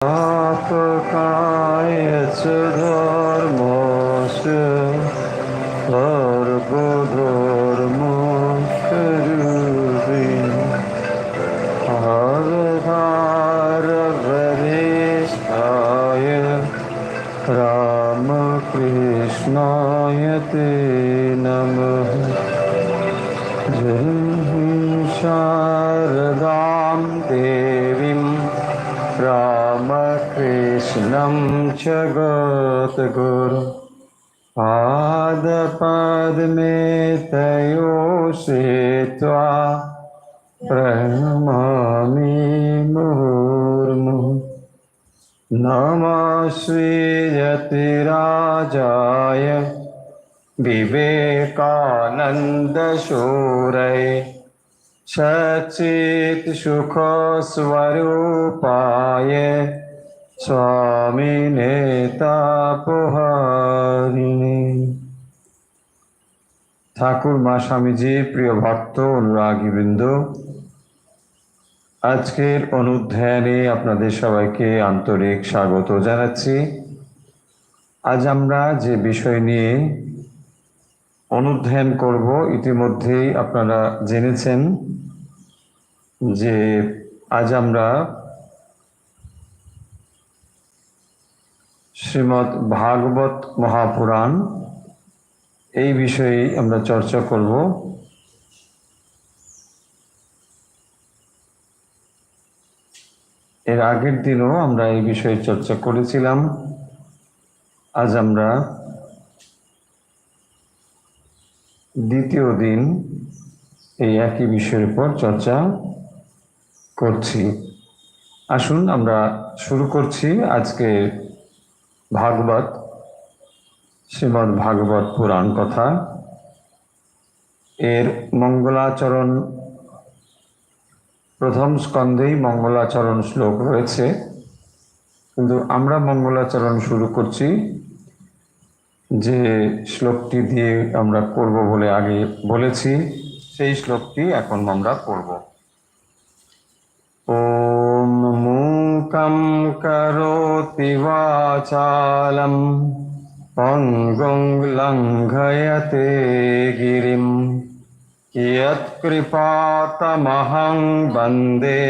स्थापकाय च धर्मस्य सर्वधर्मस्वरूपिणे अवतारवरिष्ठाय रामकृष्णाय ते नमः। जय शारदां देवीं रामकृष्णं जगद्गुरुं पादपद्मे तयो श्रित्वा प्रणमामि मुहुर्मुहुः। नमः श्रीयतिराजाय विवेकानन्दशूरये सच्चित्सुखस्वरूपाय स्वामिने तापहारिणे। ঠাকুর মা স্বামীজি, প্রিয় ভক্ত অনুরাগী বৃন্দ, আজকের অনুধ্যানে আপনাদের সবাইকে আন্তরিক স্বাগত জানাচ্ছি। আজ আমরা যে বিষয় নিয়ে অনুধ্যান করব ইতিমধ্যেই আপনারা জেনেছেন যে আজ আমরা শ্রীমদ্ ভাগবত মহাপুরাণ এই বিষয়ে আমরা চর্চা করব। এর আগের দিনও আমরা এই বিষয়ে চর্চা করেছিলাম। আজ আমরা দ্বিতীয় দিন এই একই বিষয়ের উপর চর্চা করছি। আসুন আমরা শুরু করছি আজকে ভাগবত, শ্রীমদ্ ভাগবত পুরাণ কথা। এর মঙ্গলাচরণ, প্রথম স্কন্ধেই মঙ্গলাচরণ শ্লোক রয়েছে, কিন্তু আমরা মঙ্গলাচরণ শুরু করছি যে শ্লোকটি দিয়ে আমরা করব বলে আগে বলেছি, সেই শ্লোকটি এখন আমরা পড়ব। ওম মূকং করোতি বাচালম পঙ্গুং লঙ্ঘয়তে গিরিম यत्कृपातमहं वन्दे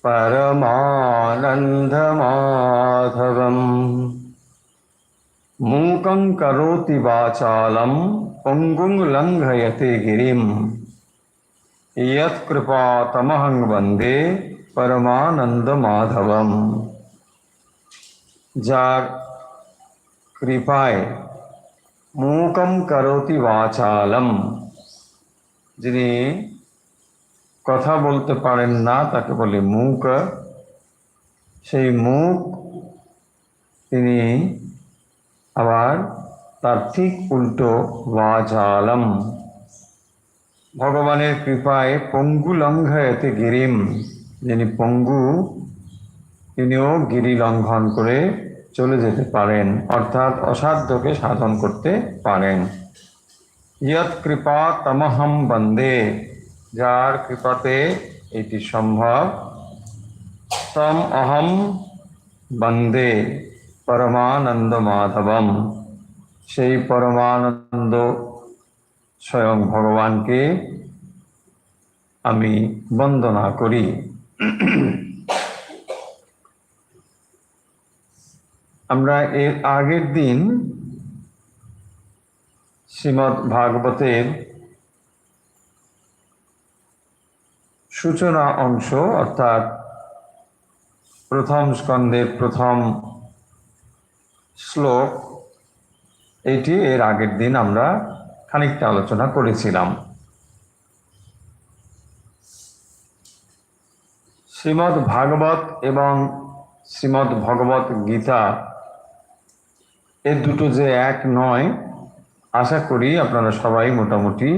परमानन्दमाधवम्। मूकं करोति वाचालं पङ्गुं लङ्घयते गिरिं यत्कृपातमहं वन्दे परमानन्दमाधवम्। যার কৃপায় মূকং করোতি বাচালম, যিনি কথা বলতে পারেন না তাকে বলে মূক। সেই মূক তিনি আবার তার ঠিক উল্টো বাচালম, ভগবানের কৃপায় পঙ্গু লঙ্ঘয়তে গিরিম, যিনি পঙ্গু তিনিও গিরি লঙ্ঘন করে চলে যেতে পারেন, অর্থাৎ অসাধ্যকে সাধন করতে পারেন। ইয়ৎ কৃপা তমহম বন্দে, যার কৃপাতে এটি সম্ভব, তম অহম বন্দে পরমানন্দ মাধবম, সেই পরমানন্দ স্বয়ং ভগবানকে আমি বন্দনা করি। আমরা এর আগের দিন শ্রীমদ্ ভাগবতের সূচনা অংশ, অর্থাৎ প্রথম স্কন্ধের প্রথম শ্লোক, এটি এর আগের দিন আমরা খানিকটা আলোচনা করেছিলাম। শ্রীমদ্ ভাগবত এবং শ্রীমদ্ ভগবত গীতা এর দুটো যে এক নয়, আশা করি আপনারা সবাই মোটামুটি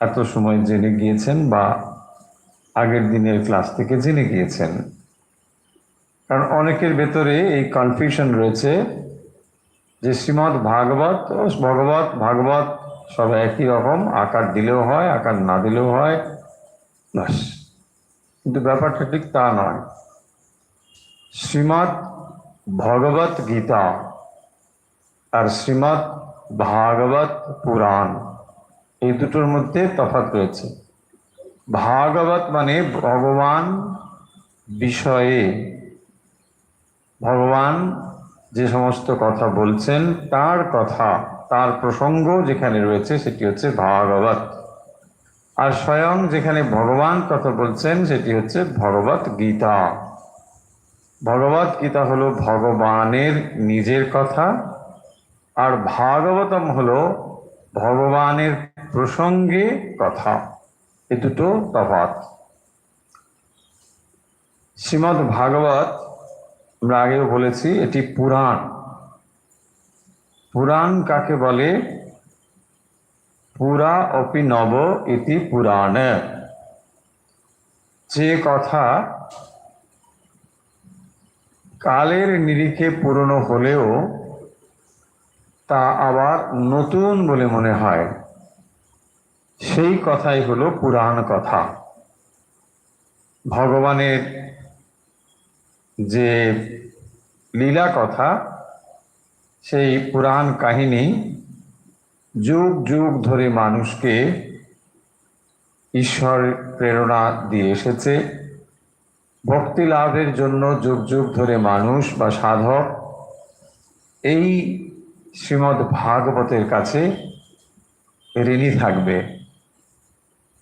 এত সময় জেনে গিয়েছেন বা আগের দিনের ক্লাস থেকে জেনে গিয়েছেন। কারণ অনেকের ভেতরে এই কনফিউশন রয়েছে যে শ্রীমদ্ ভাগবত ও ভাগবত সব একই রকম, আকার দিলেও হয় আকার না দিলেও হয়, বাস। কিন্তু ব্যাপারটা ঠিক তা নয়। শ্রীমদ্ ভগবত গীতা আর শ্রীমদ্ ভাগবত পুরাণ, এই দুটোর মধ্যে তফাৎ রয়েছে। ভাগবত মানে ভগবান বিষয়ে, ভগবান যে সমস্ত কথা বলছেন তার কথা, তার প্রসঙ্গ যেখানে রয়েছে সেটি হচ্ছে ভাগবত। আর স্বয়ং যেখানে ভগবান কথা বলছেন সেটি হচ্ছে ভগবত গীতা। ভগবত গীতা হলো ভগবানের নিজের কথা, আর ভাগবতম হলো ভগবানের প্রসঙ্গে কথা। এ দুটো তফাৎ। শ্রীমদ্ ভাগবত আমরা আগেও বলেছি এটি পুরাণ। পুরাণ কাকে বলে? পুরা অপি নব ইতি পুরাণ। যে কথা কালের নিরিখে পুরনো হলেও তা আবার নতুন বলে মনে হয়, সেই কথাই হলো পুরাণ কথা। ভগবানের যে লীলা কথা, সেই পুরাণ কাহিনী যুগ যুগ ধরে মানুষকে ঈশ্বর প্রেরণা দিয়ে এসেছে। ভক্তি লাভের জন্য যুগ যুগ ধরে মানুষ বা সাধক এই শ্রীমদ্ ভাগবতের কাছে ঋণী থাকবে।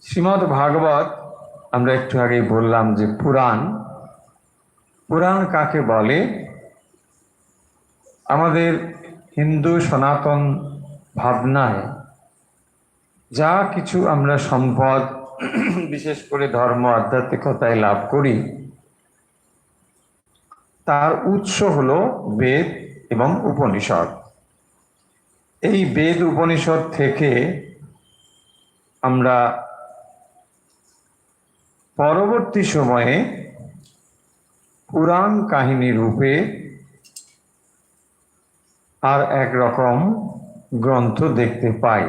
শ্রীমদ্ ভাগবত আমরা একটু আগেই বললাম যে পুরাণ। পুরাণ কাকে বলে? আমাদের হিন্দু সনাতন ভাবনায় যা কিছু আমরা সম্পদ, বিশেষ করে ধর্ম আধ্যাত্মিকতায় লাভ করি, তার উৎস হলো বেদ এবং উপনিষদ। এই বেদ উপনিষদ থেকে আমরা পরবর্তী সময়ে পুরাণ কাহিনী রূপে আর একরকম গ্রন্থ দেখতে পাই।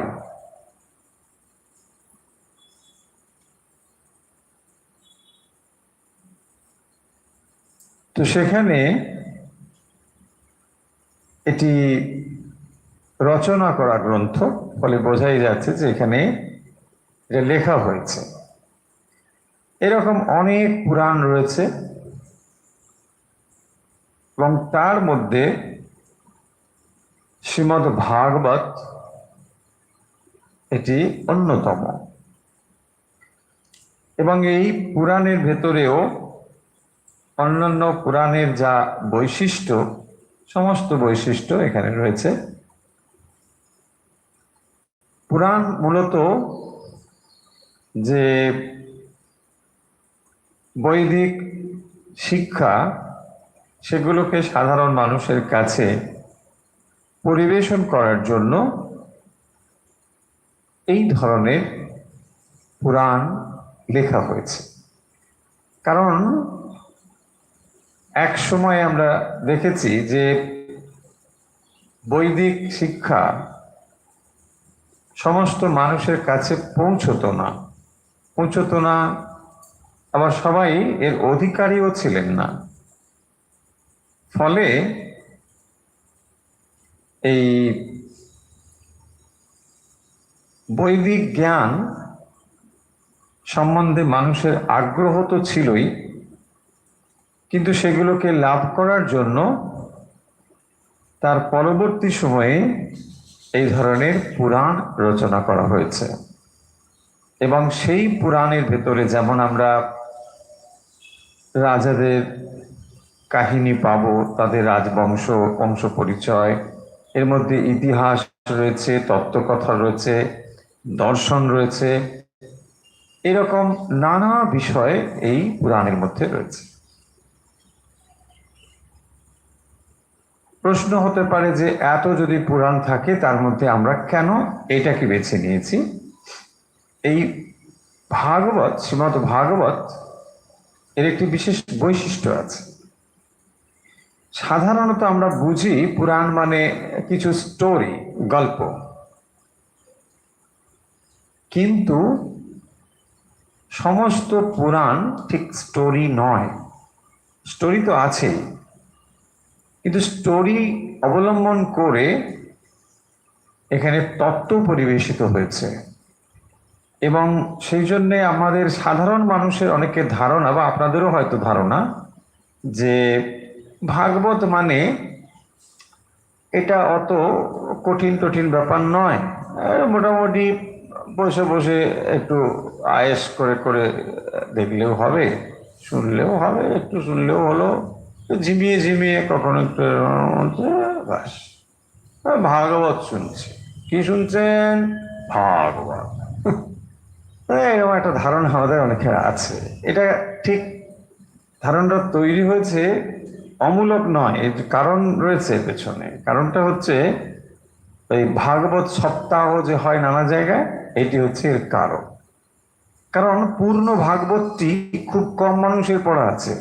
তো সেখানে এটি রচনা করা গ্রন্থ, ফলে বোঝাই যাচ্ছে যে এখানে এটা লেখা হয়েছে। এরকম অনেক পুরাণ রয়েছে এবং তার মধ্যে শ্রীমদ্ ভাগবত এটি অন্যতম। এবং এই পুরাণের ভেতরেও অন্যান্য পুরাণের যা বৈশিষ্ট্য, সমস্ত বৈশিষ্ট্য এখানে রয়েছে। পুরাণ মূলত যে বৈদিক শিক্ষা, সেগুলোকে সাধারণ মানুষের কাছে পরিবেশন করার জন্য এই ধরনের পুরাণ লেখা হয়েছে। কারণ এক সময় আমরা দেখেছি যে বৈদিক শিক্ষা সমস্ত মানুষের কাছে পৌঁছতো না, আবার সবাই এর অধিকারীও ছিলেন না। ফলে এই বৈদিক জ্ঞান সম্বন্ধে মানুষের আগ্রহ তো ছিলই, কিন্তু সেগুলোকে লাভ করার জন্য তার পরবর্তী সময়ে এই ধরনের পুরাণ রচনা করা হয়েছে। এবং সেই পুরাণের ভেতরে যেমন আমরা রাজাদের কাহিনী পাবো, তাদের রাজবংশ, বংশ পরিচয়, এর মধ্যে ইতিহাস রয়েছে, তত্ত্বকথা রয়েছে, দর্শন রয়েছে, এরকম নানা বিষয় এই পুরাণের মধ্যে রয়েছে। প্রশ্ন হতে পারে যে এত যদি পুরাণ থাকে, তার মধ্যে আমরা কেন এটাকে বেছে নিয়েছি? এই ভাগবত, শ্রীমদ্ ভাগবত এর একটি বিশেষ বৈশিষ্ট্য আছে। সাধারণত আমরা বুঝি পুরাণ মানে কিছু স্টোরি, গল্প, কিন্তু সমস্ত পুরাণ ঠিক স্টোরি নয়। স্টোরি তো আছেই, কিন্তু স্টোরি অবলম্বন করে এখানে তত্ত্ব পরিবেশিত হয়েছে, এবং সেই জন্যে আমাদের সাধারণ মানুষের অনেকের ধারণা, বা আপনাদেরও হয়তো ধারণা, যে ভাগবত মানে এটা অত কঠিন কঠিন ব্যাপার নয়, মোটামুটি বসে বসে একটু আয়েস করে করে দেখলেও হবে, শুনলেও হবে, একটু শুনলেও হলো, ঝিমিয়ে ঝিমিয়ে কখনো একটু বাস ভাগবত শুনছে। কি শুনছেন? ভাগবত। এরকম একটা ধারণা আমাদের অনেকের আছে। এটা ঠিক ধারণাটা তৈরি হয়েছে অমূলক নয়, এর কারণ রয়েছে পেছনে। কারণটা হচ্ছে এই ভাগবত সপ্তাহ যে হয় নানা জায়গায়, এটি হচ্ছে এর কারণ। কারণ পূর্ণ ভাগবতটি খুব কম মানুষের পড়া আছে।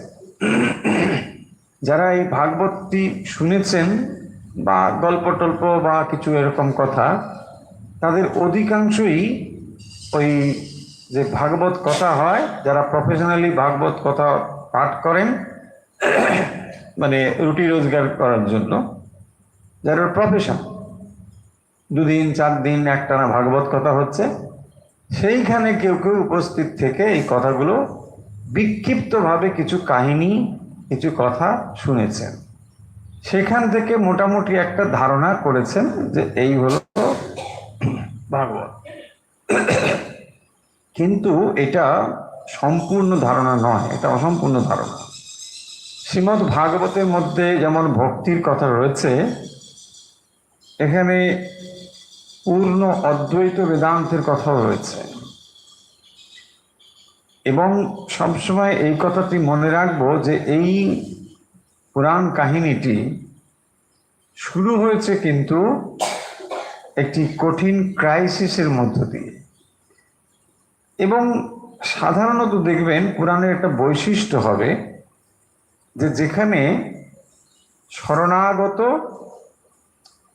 যারা এই ভাগবতটি শুনেছেন বা গল্প টল্প বা কিছু এরকম কথা, তাদের অধিকাংশই ওই যে ভাগবত কথা হয়, যারা প্রফেশনালি ভাগবত কথা পাঠ করেন, মানে রুটি রোজগার করার জন্য, যারা প্রফেশন, 2 দিন 4 দিন একটানা ভাগবত কথা হচ্ছে, সেইখানে কেউ কেউ উপস্থিত থেকে এই কথাগুলো বিক্ষিপ্তভাবে কিছু কাহিনী, কিছু কথা শুনেছেন। সেখান থেকে মোটামুটি একটা ধারণা করেছেন যে এই হলো ভাগবত। কিন্তু এটা সম্পূর্ণ ধারণা নয়, এটা অসম্পূর্ণ ধারণা। শ্রীমদ্ ভাগবতের মধ্যে যেমন ভক্তির কথা রয়েছে, এখানে পূর্ণ অদ্বৈত বেদান্তের কথাও রয়েছে। এবং সবসময় এই কথাটি মনে রাখবো যে এই পুরাণ কাহিনীটি শুরু হয়েছে কিন্তু একটি কঠিন ক্রাইসিসের মধ্য দিয়ে। এবং সাধারণত দেখবেন পুরাণের একটা বৈশিষ্ট্য হবে যে যেখানে শরণাগত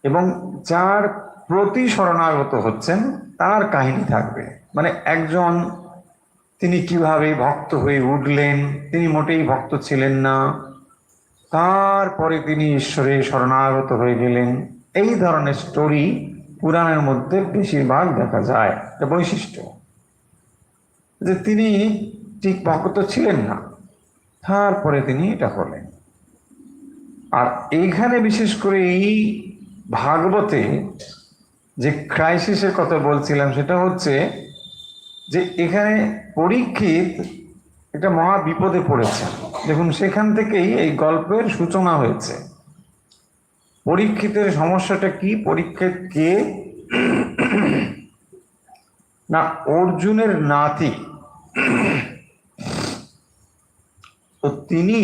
এবং যার প্রতি শরণাগত হচ্ছেন তার কাহিনী থাকবে। মানে একজন, তিনি কিভাবে ভক্ত হয়ে উঠলেন, তিনি মোটেই ভক্ত ছিলেন না, তারপরে তিনি ঈশ্বরের শরণাগত হয়ে গেলেন, এই ধরনের স্টোরি পুরাণের মধ্যে বেশিরভাগ দেখা যায়। এটা বৈশিষ্ট্য যে তিনি ঠিক ভক্ত ছিলেন না, তারপরে তিনি এটা হলেন। আর এইখানে বিশেষ করে এই ভাগবতে যে ক্রাইসিসের কথা বলছিলাম, সেটা হচ্ছে যে এখানে পরীক্ষিত একটা মহা বিপদে পড়েছে। দেখুন, সেখান থেকেই এই গল্পের সূচনা হয়েছে। পরীক্ষিতের সমস্যাটা কি? পরীক্ষিত কে না, অর্জুনের নাতি। তো তিনি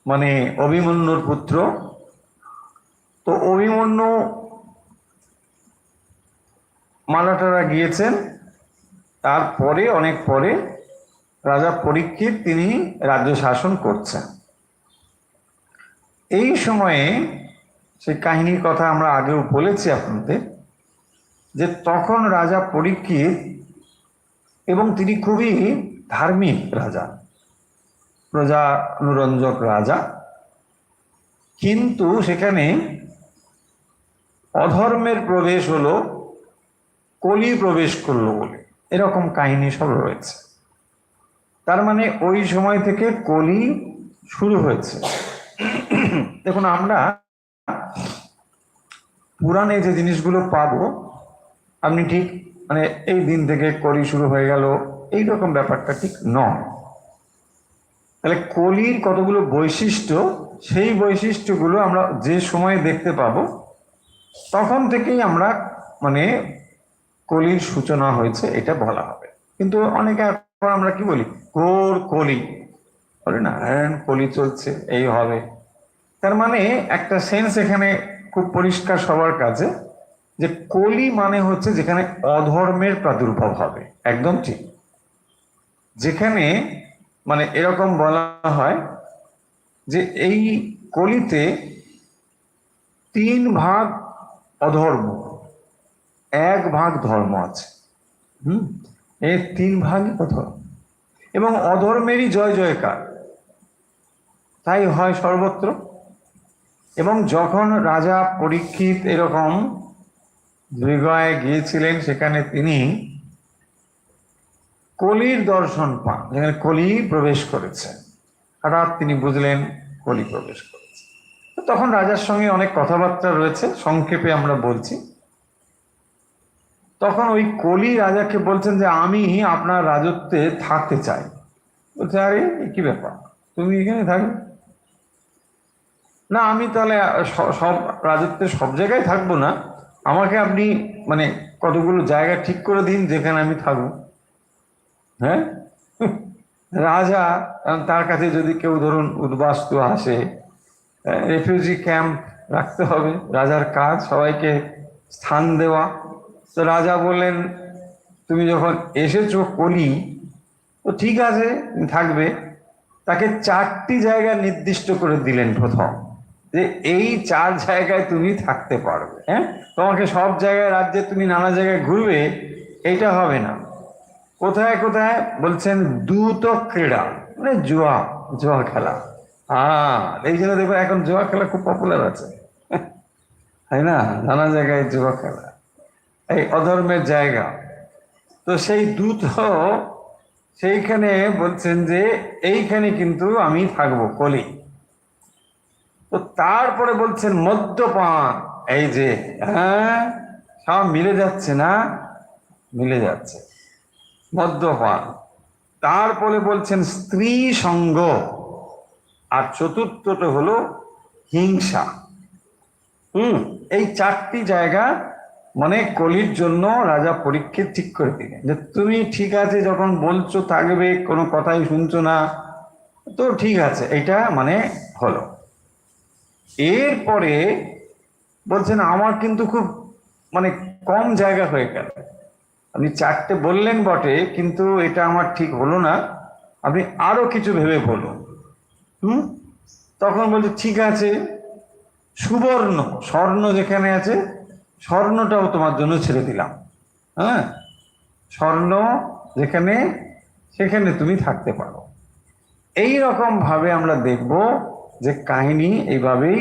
মানে অভিমন্যুর পুত্র। তো অভিমন্যু মালাটারা গিয়েছেন, তারপরে অনেক পরে রাজা পরীক্ষিত তিনি রাজ্য শাসন করছেন। এই সময়ে সেই কাহিনীর কথা আমরা আগেও বলেছি আপনাদের, যে তখন রাজা পরীক্ষিত, এবং তিনি খুবই ধার্মিক রাজা, প্রজানুরঞ্জক রাজা, কিন্তু সেখানে অধর্মের প্রবেশ হলো, কলি প্রবেশ করলো বলে এরকম কাহিনী সব রয়েছে। তার মানে ওই সময় থেকে কলি শুরু হয়েছে। দেখুন, আমরা পুরাণে যে জিনিসগুলো পাবো, আপনি ঠিক মানে এই দিন থেকে কলি শুরু হয়ে গেল এইরকম ব্যাপারটা ঠিক নয়। তাহলে কলির কতগুলো বৈশিষ্ট্য, সেই বৈশিষ্ট্যগুলো আমরা যে সময় দেখতে পাবো, তখন থেকেই আমরা মানে কলির সূচনা হয়েছে এটা বলা হবে। কিন্তু অনেকে এখন আমরা কি বলি, ঘোর কলি বলে না, হ্যাঁ কলি চলছে, এই হবে। তার মানে একটা সেন্স এখানে খুব পরিষ্কার সবার কাছে, যে কলি মানে হচ্ছে যেখানে অধর্মের প্রাদুর্ভাব হবে। একদম ঠিক। যেখানে মানে এরকম বলা হয় যে এই কলিতে 3 ভাগ অধর্ম, 1 ভাগ ধর্ম আছে। এই 3 ভাগই অধর্ম, এবং অধর্মেরই জয় জয়কার, তাই হয় সর্বত্র। এবং যখন রাজা পরীক্ষিত এরকম মৃগয়ায় গিয়েছিলেন, সেখানে তিনি কলির দর্শন পান, যেখানে কলি প্রবেশ করেছেন। হঠাৎ তিনি বুঝলেন কলি প্রবেশ করেছে। তখন রাজার সঙ্গে অনেক কথাবার্তা রয়েছে, সংক্ষেপে আমরা বলছি। তখন ওই কলি রাজাকে বলছেন যে আমি আপনার রাজত্বে থাকতে চাই। বলছে, আরে কি ব্যাপার, তুমি এখানে থাকবে না? আমি তাহলে সব রাজত্বের সব জায়গায় থাকবো না, আমাকে আপনি মানে কতগুলো জায়গা ঠিক করে দিন যেখানে আমি থাকবো। হ্যাঁ, রাজা, তার কাছে যদি কেউ ধরুন উদ্বাস্তু আসে, রেফিউজি ক্যাম্প রাখতে হবে, রাজার কাজ সবাইকে স্থান দেওয়া। তো রাজা বললেন, তুমি যখন এসেছো কলি, তো ঠিক আছে থাকবে। তাকে 4টি জায়গা নির্দিষ্ট করে দিলেন প্রথম, যে এই 4 জায়গায় তুমি থাকতে পারবে। হ্যাঁ, তোমাকে সব জায়গায় রাজ্যে তুমি নানা জায়গায় ঘুরবে, এইটা হবে না। কোথায় কোথায় বলছেন, দ্রুত ক্রীড়া, মানে জুয়া, জুয়া খেলা। এই জন্য দেখো এখন জুয়া খেলা খুব পপুলার আছে, তাই না? নানা জায়গায় জুয়া খেলা, এই অধর্মের জায়গা। তো সেই দ্রুত সেইখানে বলছেন যে এইখানে কিন্তু আমি থাকবো কলি। তো তারপরে বলছেন মদ্যপান, এই যে হ্যাঁ সব মিলে যাচ্ছে না, মিলে যাচ্ছে মদ্যপান। তারপরে বলছেন স্ত্রী সঙ্গ, আর চতুর্থটা হলো হিংসা। এই 4টি জায়গা মানে কলির জন্য রাজা পরীক্ষিত ঠিক করে দিলেন, যে তুমি ঠিক আছে যখন বলছো থাকবে, কোনো কথাই শুনছো না, তো ঠিক আছে, এটা মানে হলো। এরপরে বলছেন আমার কিন্তু খুব মানে কম জায়গা হয়ে গেল, আপনি 4টে বললেন বটে, কিন্তু এটা আমার ঠিক হলো না, আপনি আরো কিছু ভেবে বলুন। তখন বলছে ঠিক আছে, সুবর্ণ, স্বর্ণ যেখানে আছে স্বর্ণটাও তোমার জন্য ছেড়ে দিলাম। হ্যাঁ, স্বর্ণ যেখানে সেখানে তুমি থাকতে পারো। এই রকম ভাবে আমরা দেখব যে কাহিনী এইভাবেই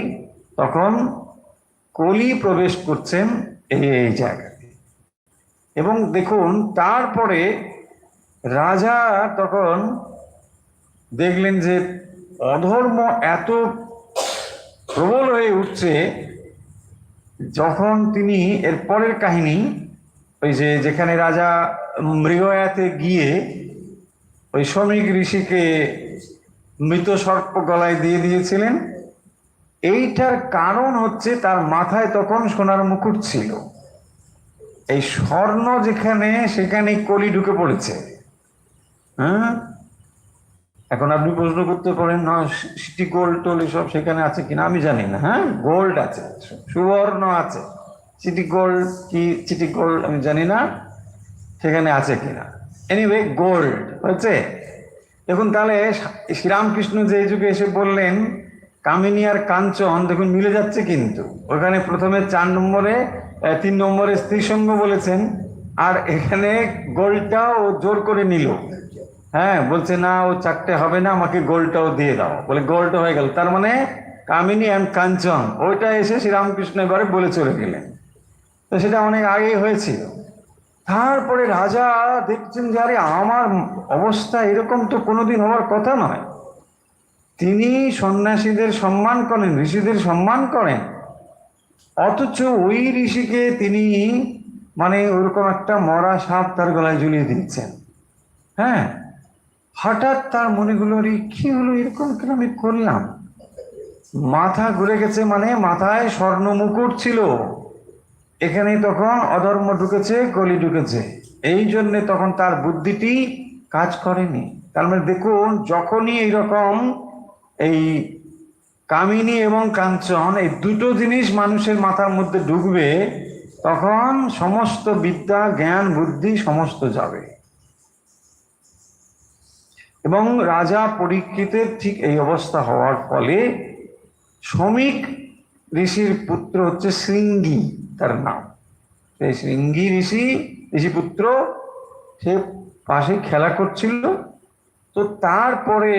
তখন কলি প্রবেশ করছেন এই জায়গাতে। এবং দেখুন তারপরে রাজা তখন দেখলেন যে অধর্ম এত প্রবল হয়ে উঠছে, যখন তিনি এর পরের কাহিনী, ওই যে যেখানে রাজা মৃগয়াতে গিয়ে ওই শমিক ঋষিকে মৃত সর্প গলায় দিয়ে দিয়েছিলেন, এইটার কারণ হচ্ছে তার মাথায় তখন সোনার মুকুট ছিল। এই স্বর্ণ যেখানে সেখানে কলি ঢুকে পড়েছে। হ্যাঁ, এখন আপনি প্রশ্ন করতে পারেন না সিটি গোল্ড টোল এসব সেখানে আছে কিনা, আমি জানি না। হ্যাঁ, গোল্ড আছে, সুবর্ণ আছে, সিটি গোল্ড কি সিটি গোল্ড আমি জানি না সেখানে আছে কিনা। এনিওয়ে গোল্ড হচ্ছে। দেখুন তাহলে শ্রীরামকৃষ্ণ যে যুগে এসে বললেন কামিনী আর কাঞ্চন, দেখুন মিলে যাচ্ছে কিন্তু। ওখানে প্রথমে 4 নম্বরে 3 নম্বরে স্ত্রী সঙ্গ বলেছেন, আর এখানে গোল্ডটা ও জোর করে নিল। হ্যাঁ, বলছে না ও 4টে হবে না, আমাকে গোল্ডটাও দিয়ে দাও, বলে গোল্ড হয়ে গেল। তার মানে কামিনী অ্যান্ড কাঞ্চন, ওইটা এসে শ্রীরামকৃষ্ণ এবারে বলে চলে গেলেন। তো সেটা অনেক আগেই হয়েছিল। তারপরে রাজা দেখছেন যে আরে আমার অবস্থা এরকম তো কোনোদিন হওয়ার কথা নয়। তিনি সন্ন্যাসীদের সম্মান করেন, ঋষিদের সম্মান করেন, অথচ ওই ঋষিকে তিনি মানে ওরকম একটা মরা সাপ তার গলায় ঝুলিয়ে দিচ্ছেন। হ্যাঁ, হঠাৎ তার মনে হলো আরে কি হলো, এরকম কেন আমি করলাম। মাথা ঘুরে গেছে, মানে মাথায় স্বর্ণ মুকুট ছিল, এখানে তখন অধর্ম ঢুকেছে, কলি ঢুকেছে, এই জন্যে তখন তার বুদ্ধিটি কাজ করেনি। তার মানে দেখুন যখনই এইরকম এই কামিনী এবং কাঞ্চন এই দুটো জিনিস মানুষের মাথার মধ্যে ঢুকবে, তখন সমস্ত বিদ্যা জ্ঞান বুদ্ধি সমস্ত যাবে। এবং রাজা পরীক্ষিতের ঠিক এই অবস্থা হওয়ার ফলে শমিক ঋষির পুত্র হচ্ছে শৃঙ্গী তার নাম, সেই শৃঙ্গী ঋষি পুত্র, সে পাশে খেলা করছিল, তো তারপরে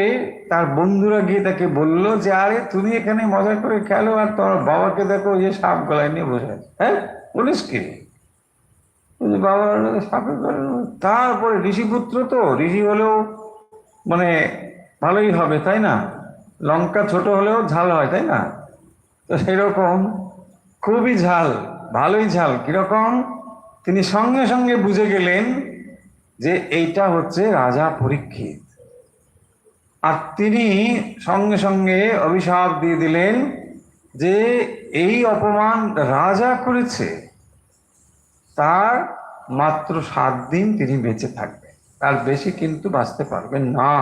তার বন্ধুরা গিয়ে তাকে বললো যে আরে তুমি এখানে মজা করে খেলো আর তোমার বাবাকে দেখো যে সাপ গলায় নিয়ে বসে আছে। হ্যাঁ, বলিস কি? বাবা সাপের গলায়? তারপরে ঋষিপুত্র তো, ঋষি হলেও মানে ভালোই হবে তাই না? লঙ্কা ছোট হলেও ঝাল হয় তাই না? তো সেরকম খুবই ঝাল, ভালোই ঝাল। কিরকম? তিনি সঙ্গে সঙ্গে বুঝে গেলেন যে এইটা হচ্ছে রাজা পরীক্ষিত। আর তিনি সঙ্গে সঙ্গে অভিশাপ দিয়ে দিলেন যে এই অপমান রাজা করেছে, তার মাত্র 7 দিন তিনি বেঁচে থাকবেন, তার বেশি কিন্তু বাঁচতে পারবেন না।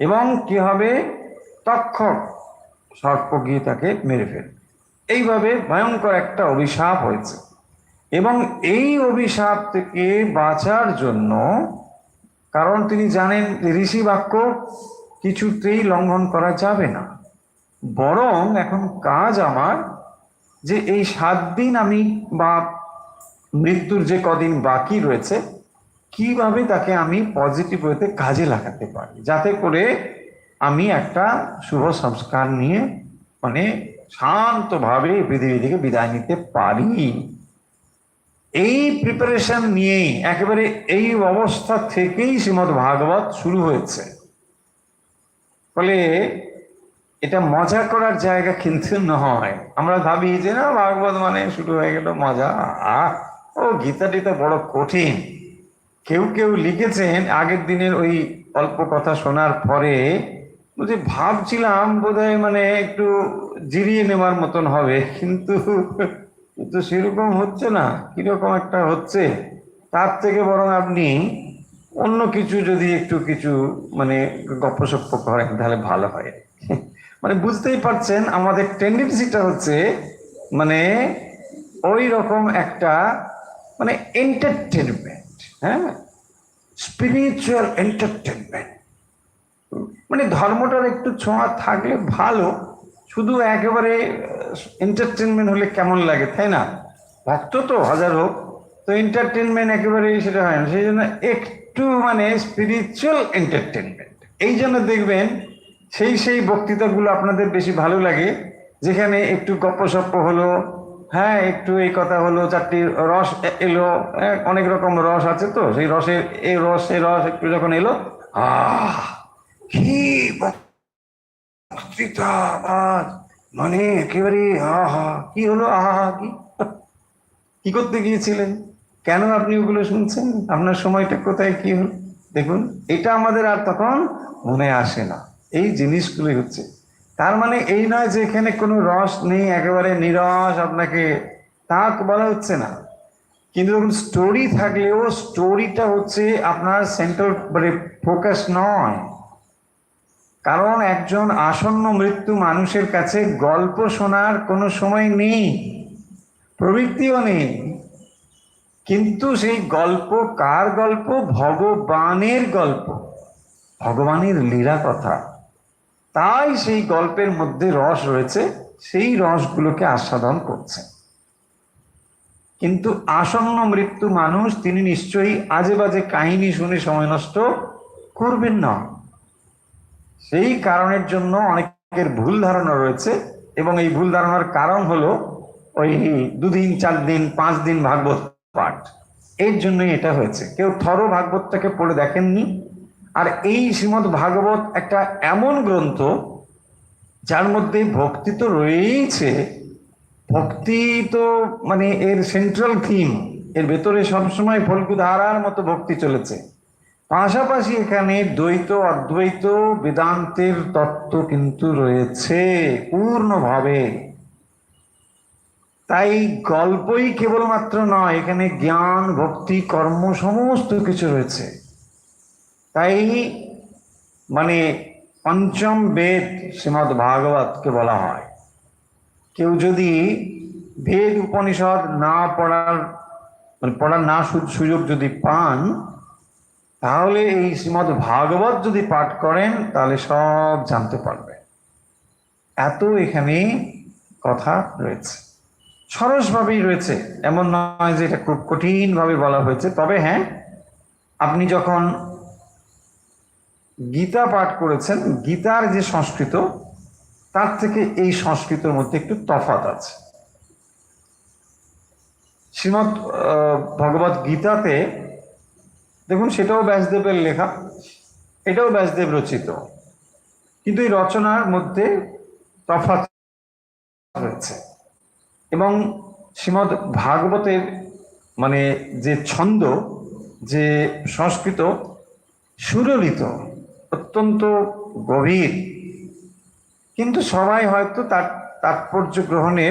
এবং কি হবে? তক্ষক সর্প গিয়ে তাকে মেরে ফেলবে। এইভাবে ভয়ঙ্কর একটা অভিশাপ হয়েছে। এবং এই অভিশাপ থেকে বাঁচার জন্য, কারণ তিনি জানেন ঋষি বাক্য কিছুতেই লঙ্ঘন করা যাবে না, বরং এখন কাজ আমার যে এই 7 দিন আমি বা মৃত্যুর যে কদিন বাকি রয়েছে কিভাবে তাকে আমি পজিটিভ ওয়েতে কাজে লাগাতে পারি, যাতে করে আমি একটা শুভ সংস্কার নিয়ে মানে শান্তভাবে পৃথিবী থেকে বিদায় নিতে পারি। এই প্রিপারেশন নিয়ে একেবারে এই অবস্থা থেকেই শ্রীমদ্ ভাগবত শুরু হয়েছে। ফলে এটা মজা করার জায়গা কিন্তু নয়। আমরা ভাবি যে না, ভাগবত মানে শুরু হয়ে গেল মজা, ও গীতাটি তো বড় কঠিন। কেউ কেউ লিখেছেন আগের দিনের ওই অল্প কথা শোনার পরে যে ভাবছিলাম বোধহয় মানে একটু জিরিয়ে নেওয়ার মতন হবে, কিন্তু কিন্তু সেরকম হচ্ছে না। কিরকম একটা হচ্ছে, তার থেকে বরং আপনি অন্য কিছু যদি একটু কিছু মানে গপ্পসপ্প করেন তাহলে ভালো হয়। মানে বুঝতেই পারছেন আমাদের টেন্ডেন্সিটা হচ্ছে মানে ওই রকম একটা মানে এন্টারটেনমেন্ট, হ্যাঁ, স্পিরিচুয়াল এন্টারটেনমেন্ট। মানে ধর্মটার একটু ছোঁয়া থাকলে ভালো, শুধু একেবারে এন্টারটেনমেন্ট হলে কেমন লাগে তাই না? ভক্ত তো হাজার হোক, তো এন্টারটেনমেন্ট একেবারে সেটা হয় না। সেই জন্য একটু মানে স্পিরিচুয়াল এন্টারটেনমেন্ট। এই জন্য দেখবেন সেই বক্তৃতাগুলো আপনাদের বেশি ভালো লাগে, যেখানে একটু গপ্পসপ্প হলো, হ্যাঁ, একটু এই কথা হলো, 4টি রস এলো, অনেক রকম রস আছে, তো সেই রসের এই রস এই রস একটু যখন এলো, আহ কি বক্তৃতা, মানে একেবারে আহা কি হলো, আহা কি কি করতে গিয়েছিলেন, কেন আপনি ওগুলো শুনছেন, আপনার সময়টা কোথায় কি হলো। দেখুন, এটা আমাদের আর তখন মনে আসে না। এই জিনিসগুলোই হচ্ছে। তার মানে এই নয় যে এখানে কোনো রস নেই, একেবারে নিরস আপনাকে তা বলা হচ্ছে না। কিন্তু দেখুন, স্টোরি থাকলেও স্টোরিটা হচ্ছে আপনার সেন্ট্রাল মানে ফোকাস নয়। কারণ একজন আসন্ন মৃত্যু মানুষের কাছে গল্প শোনার কোনো সময় নেই, প্রবৃত্তিও নেই। কিন্তু সেই গল্প কার গল্প? ভগবানের গল্প, ভগবানের লীলা কথা। তাই সেই গল্পের মধ্যে রস রয়েছে, সেই রসগুলোকে আস্বাদন করছে। কিন্তু আসন্ন মৃত্যু মানুষ তিনি নিশ্চয়ই আজে বাজে কাহিনী শুনে সময় নষ্ট করবেন না। সেই কারণের জন্য অনেকের ভুল ধারণা রয়েছে, এবং এই ভুল ধারণার কারণ হলো ওই 2 দিন 4 দিন 5 দিন ভাগবত পাঠ। এর জন্যই এটা হয়েছে। কেউ থরো ভাগবতটাকে পড়ে দেখেননি। আর এই শ্রীমদ্ ভাগবত একটা এমন গ্রন্থ যার মধ্যে ভক্তি তো রয়েইছে, ভক্তি তো মানে এর সেন্ট্রাল থিম, এর ভেতরে সবসময় ফল্গু ধারার মতো ভক্তি চলেছে। পাশাপাশি এখানে দ্বৈত অদ্বৈত বেদান্তের তত্ত্ব কিন্তু রয়েছে পূর্ণভাবে। তাই গল্পই কেবলমাত্র নয়, এখানে জ্ঞান ভক্তি কর্ম সমস্ত কিছু রয়েছে। তাই মানে পঞ্চম বেদ শ্রীমদ্ ভাগবতকে বলা হয়। কেউ যদি বেদ উপনিষদ না পড়ার মানে পড়ার না সুযোগ যদি পান, তাহলে এই শ্রীমদ্ ভাগবত যদি পাঠ করেন তাহলে সব জানতে পারবে। এত এখানে কথা রয়েছে, সরসভাবেই রয়েছে, এমন নয় যে এটা খুব কঠিন ভাবে বলা হয়েছে। তবে হ্যাঁ, আপনি যখন গীতা পাঠ করেছেন, গীতার যে সংস্কৃত তার থেকে এই সংস্কৃতের মধ্যে একটু তফাৎ আছে। শ্রীমৎ ভগবত গীতাতে দেখুন, সেটাও ব্যাসদেবের লেখা, এটাও ব্যাসদেব রচিত, কিন্তু এই রচনার মধ্যে তফাৎ রয়েছে। এবং শ্রীমৎ ভাগবতের মানে যে ছন্দ, যে সংস্কৃত সুললিত, অত্যন্ত গভীর, কিন্তু সবাই হয়তো তার তাৎপর্য গ্রহণে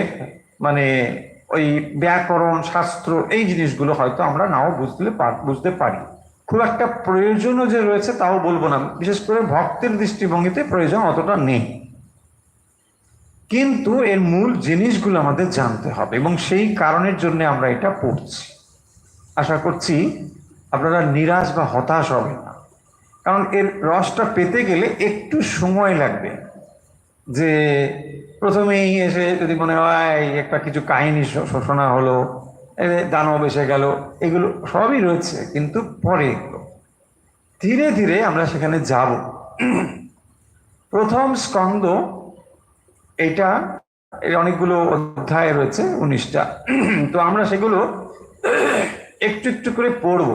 মানে ওই ব্যাকরণ শাস্ত্র এই জিনিসগুলো হয়তো আমরা নাও বুঝতে পারি। খুব একটা প্রয়োজনও যে রয়েছে তাও বলবো না, বিশেষ করে ভক্তের দৃষ্টিভঙ্গিতে প্রয়োজন অতটা নেই, কিন্তু এর মূল জিনিসগুলো আমাদের জানতে হবে এবং সেই কারণের জন্য আমরা এটা পড়ছি। আশা করছি আপনারা নিরাশ বা হতাশ হবেন না, কারণ এর রসটা পেতে গেলে একটু সময় লাগবে। যে প্রথমেই এসে যদি মনে হয় একটা কিছু কাহিনী শোষণা হলো, দানব এসে গেল, এগুলো সবই রয়েছে, কিন্তু পরে এগুলো ধীরে ধীরে আমরা সেখানে যাব। প্রথম স্কন্দ, এটা এর অনেকগুলো অধ্যায় রয়েছে, 19টা। তো আমরা সেগুলো একটু একটু করে পড়ব।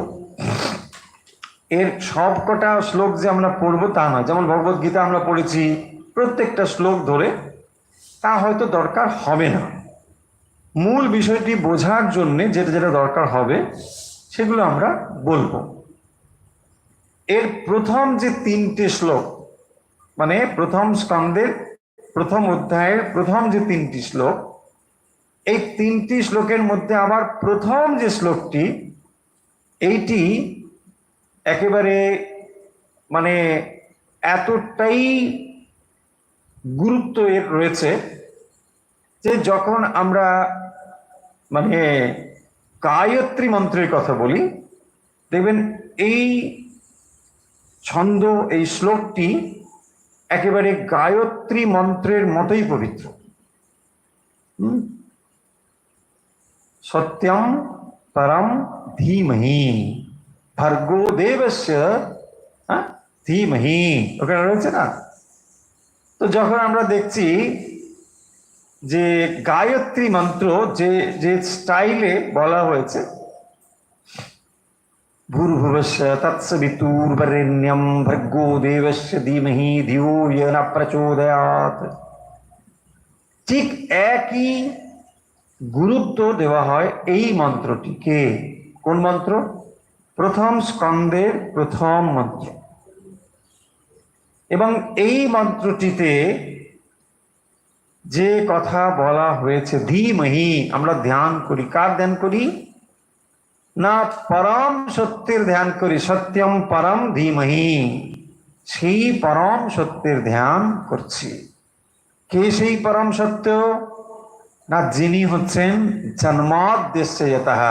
এর সব কটা শ্লোক যে আমরা পড়বো তা নয়। যেমন ভগবত গীতা আমরা পড়েছি প্রত্যেকটা শ্লোক ধরে, তা হয়তো দরকার হবে না। মূল বিষয়টি বোঝার জন্য যেটা যেটা দরকার হবে সেগুলো আমরা বলবো। এর প্রথম যে 3টে শ্লোক, মানে প্রথম স্কন্দের প্রথম অধ্যায়ের প্রথম যে 3টি শ্লোক, এই 3টি শ্লোকের মধ্যে আবার প্রথম যে শ্লোকটি, এইটি একেবারে মানে এতটাই গুরুত্ব এর রয়েছে যে যখন আমরা মানে গায়ত্রী মন্ত্রের কথা বলি, দেখবেন এই ছন্দ, এই শ্লোকটি একেবারে গায়ত্রী মন্ত্রের মতোই পবিত্র। সত্যম পরম ধীমহি ভর্গো দেবস্য ধীমহি, ওখানে রয়েছে না? তো যখন আমরা দেখছি যে গায়ত্রী মন্ত্র যে যে স্টাইলে বলা হয়েছে, ভূর্ভুবস্য তৎসবিতুর্বরেণ্যম ভর্গো দেবস্য ধীমহি ধিয়ো য় ন প্রচোদয়াৎ, ঠিক একই গুরুত্ব দেওয়া হয় এই মন্ত্রটিকে। কোন মন্ত্র? প্রথম স্কন্দের প্রথম মন্ত্র। এবং এই মন্ত্রটিতে যে কথা বলা হয়েছে ধীমহি, আমরা ধ্যান করি। কার ধ্যান করি? না পরম সত্যের ধ্যান করি। সত্যম পরম ধীমহি, সেই পরম সত্যের ধ্যান করছি। কে সেই পরম সত্য? না যিনি হচ্ছেন জন্মাদ্যস্য যতঃ,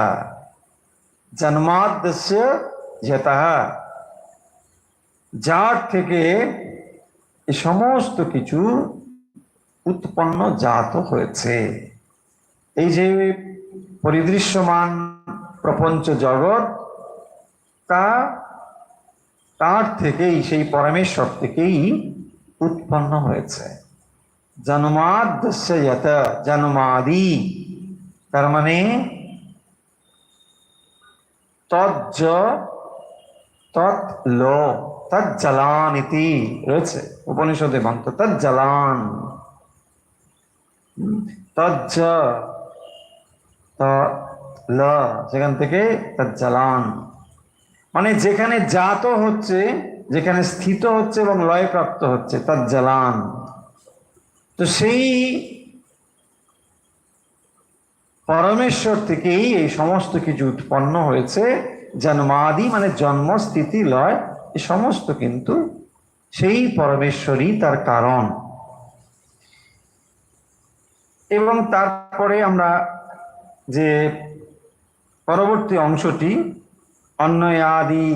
জন্মাদ্যস্য যতঃ, যার থেকে এই সমস্ত কিছু উৎপন্ন জাত হয়েছে। এই যে পরিদৃশ্যমান প্রপঞ্চ জগৎ, তার থেকেই, সেই পরমেশ্বর থেকেই উৎপন্ন হয়েছে। জন্মাদ্যস্য যতঃ, জন্মাদি, তার মানে তজ্জ তৎ লো তজ্জলান ইতি রয়েছে উপনিষদে মন্ত্র, তজ্জলান, তজ্জ ল, সেখান থেকে তজ্জলান, মানে যেখানে জাত হচ্ছে, যেখানে স্থিত হচ্ছে এবং লয় প্রাপ্ত হচ্ছে, তজ্জলান। তো সেই পরমেশ্বর থেকেই এই সমস্ত কিছু উৎপন্ন হয়েছে। জন্মাদি মানে জন্ম, স্থিতি, লয়, এই সমস্ত কিন্তু সেই পরমেশ্বরই তার কারণ। এবং তারপরে আমরা যে পরবর্তী অংশটি, অন্যয়াদি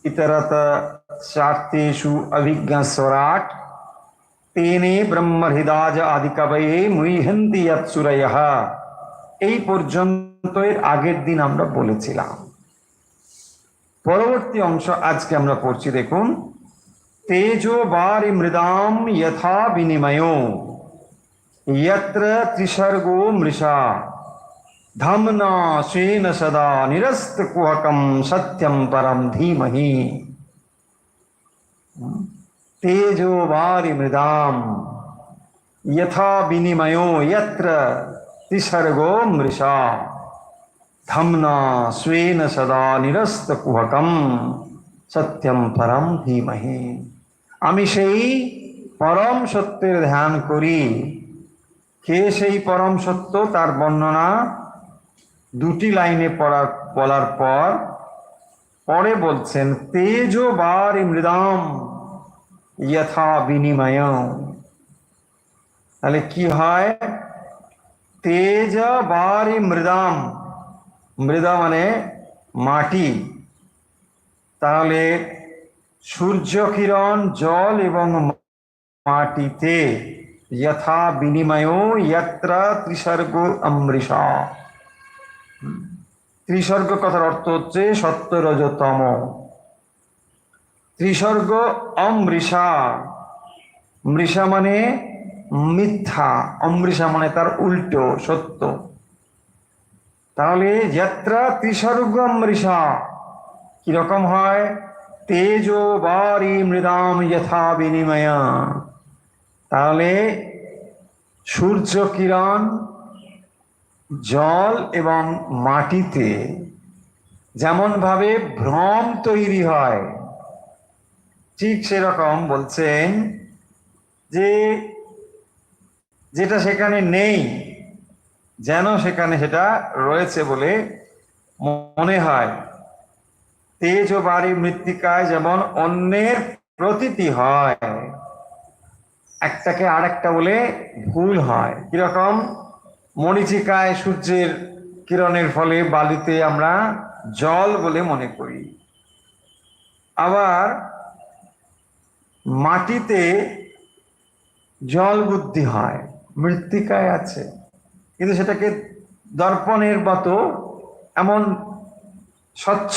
ইতরত স্বার্থেষু অভিজ্ঞ স্বরাট তেনে ব্রহ্মহৃদাজ আদি কবয়ে মুহ্যন্তি যৎসুরয়ঃ, এই পর্যন্ত এর আগের দিন আমরা বলেছিলাম। পরবর্তী অংশ আজকে আমরা পড়ছি। দেখুন, तेजो वारि मृदाम यथा विनिमयो यत्र त्रिसर्गो मृषा धम्ना स्वेन सदा निरस्त कुहकम सत्यम परम धीमहि। तेजो वारि मृदाम यथा विनिमयो यत्र त्रिसर्गो मृषा धम्ना स्वेन सदा निरस्त कुहकम सत्यम परम धीमहि। আমি সেই পরম সত্যের ধ্যান করি। কে সেই পরম সত্য তার বর্ণনা দুটি লাইনে বলার পর পরে বলছেন তেজো বারি মৃদাম যথা বিনিময়। তাহলে কি হয়? তেজ বারি মৃদাম, মৃদা মানে মাটি, তাহলে সূর্য কিরণ জল এবং মাটিতে যথা বিনিময় যত্র ত্রিসর্গ অমৃষা। ত্রিসর্গ কথার অর্থ হচ্ছে সত্য রজ তম। ত্রিসর্গ অমৃষা, মৃষা মানে মিথ্যা, অমৃষা মানে তার উল্টো সত্য। তাহলে যত্র ত্রিসর্গ অমৃষা কিরকম হয়? তেজো বারি মৃদাম যথা বিনিময়। তাহলে সূর্য কিরণ জল এবং মাটিতে যেমন ভাবে ভ্রম তৈরি হয়, ঠিক সেরকম বলছেন যে যেটা সেখানে নেই যেন সেখানে সেটা রয়েছে বলে মনে হয়। তেজ ও বাড়ি মৃত্তিকায় যেমন অন্যের প্রতীতি হয়, একটাকে আরেকটা বলে ভুল হয়। কিরকম? মরীচিকায় সূর্যের কিরণের ফলে বালিতে আমরা জল বলে মনে করি, আবার মাটিতে জল বুদ্ধি হয়, মৃত্তিকায় আছে কিন্তু সেটাকে দর্পণের মতো এমন স্বচ্ছ,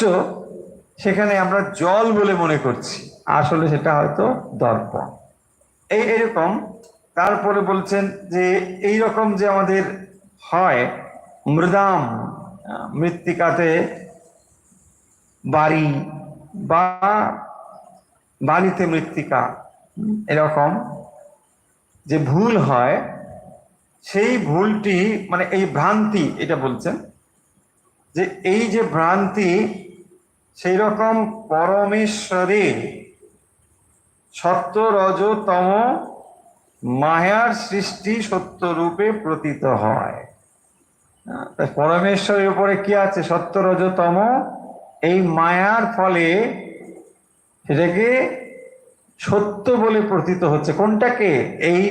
সেখানে আমরা জল বলে মনে করছি, আসলে সেটা হয়তো দর্পণ। এইরকম তারপরে বলছেন যে এই রকম যে আমাদের হয় মৃদাম, মৃত্তিকাতে বাড়ি বা বাড়িতে মৃত্তিকা, এরকম যে ভুল হয় সেই ভুলটি মানে এই ভ্রান্তি, এটা বলছেন যে এই যে ভ্রান্তি সেই রকম পরমেশ্বরে সত্য রজ তম মায়ার সৃষ্টি সত্য রূপে প্রতীত হয়। পরমেশ্বরের উপরে কি আছে? সত্য রজ তম। এই মায়ার ফলে সেটাকে সত্য বলে প্রতীত হচ্ছে। কোনটাকে?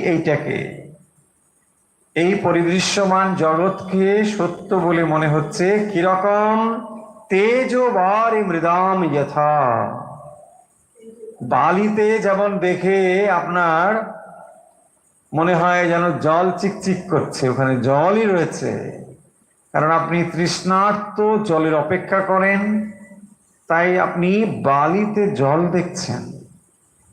এইটাকে, এই পরিদৃশ্যমান জগৎকে সত্য বলে মনে হচ্ছে। কিরকম? তেজো বারি মৃদাম যথা। বালিতে যেমন দেখে আপনার মনে হয় যেন জল চিকচিক করছে, ওখানে জলই রয়েছে, কারণ আপনি তৃষ্ণার্ত, জলের অপেক্ষা করেন, তাই আপনি বালিতে জল দেখছেন।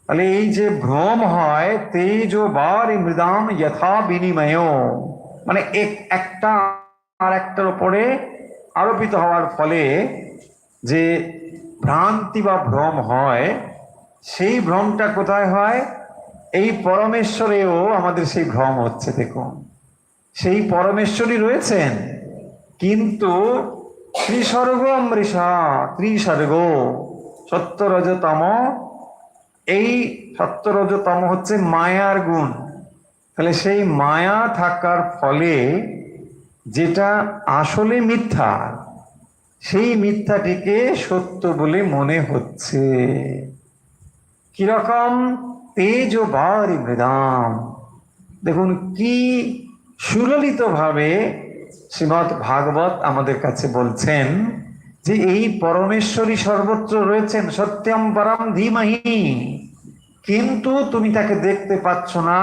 তাহলে এই যে ভ্রম হয় তেজ বারি মৃদাম যথা বিনিময়, মানে একটা আর একটার উপরে আরোপিত হওয়ার ফলে যে ভ্রান্তি বা ভ্রম হয়, সেই ভ্রমটা কোথায় হয়? এই পরমেশ্বরেও আমাদের সেই ভ্রম হচ্ছে। দেখুন, সেই পরমেশ্বরই রয়েছেন, কিন্তু ত্রিসর্গ অমৃষা, ত্রিসর্গ সত্য রজতম, এই সত্য রজতম হচ্ছে মায়ার গুণ। তাহলে সেই মায়া থাকার ফলে যেটা আসলে মিথ্যা, সেই মিথ্যাটিকে সত্য বলে মনে হচ্ছে। কিরকম? তেজ বারি মৃদাম। দেখুন কি সুললিত ভাবে শ্রীমৎ ভাগবত আমাদের কাছে বলছেন যে এই পরমেশ্বরী সর্বত্র রয়েছেন, সত্যম পরম ধীমহি, কিন্তু তুমি তাকে দেখতে পাচ্ছ না,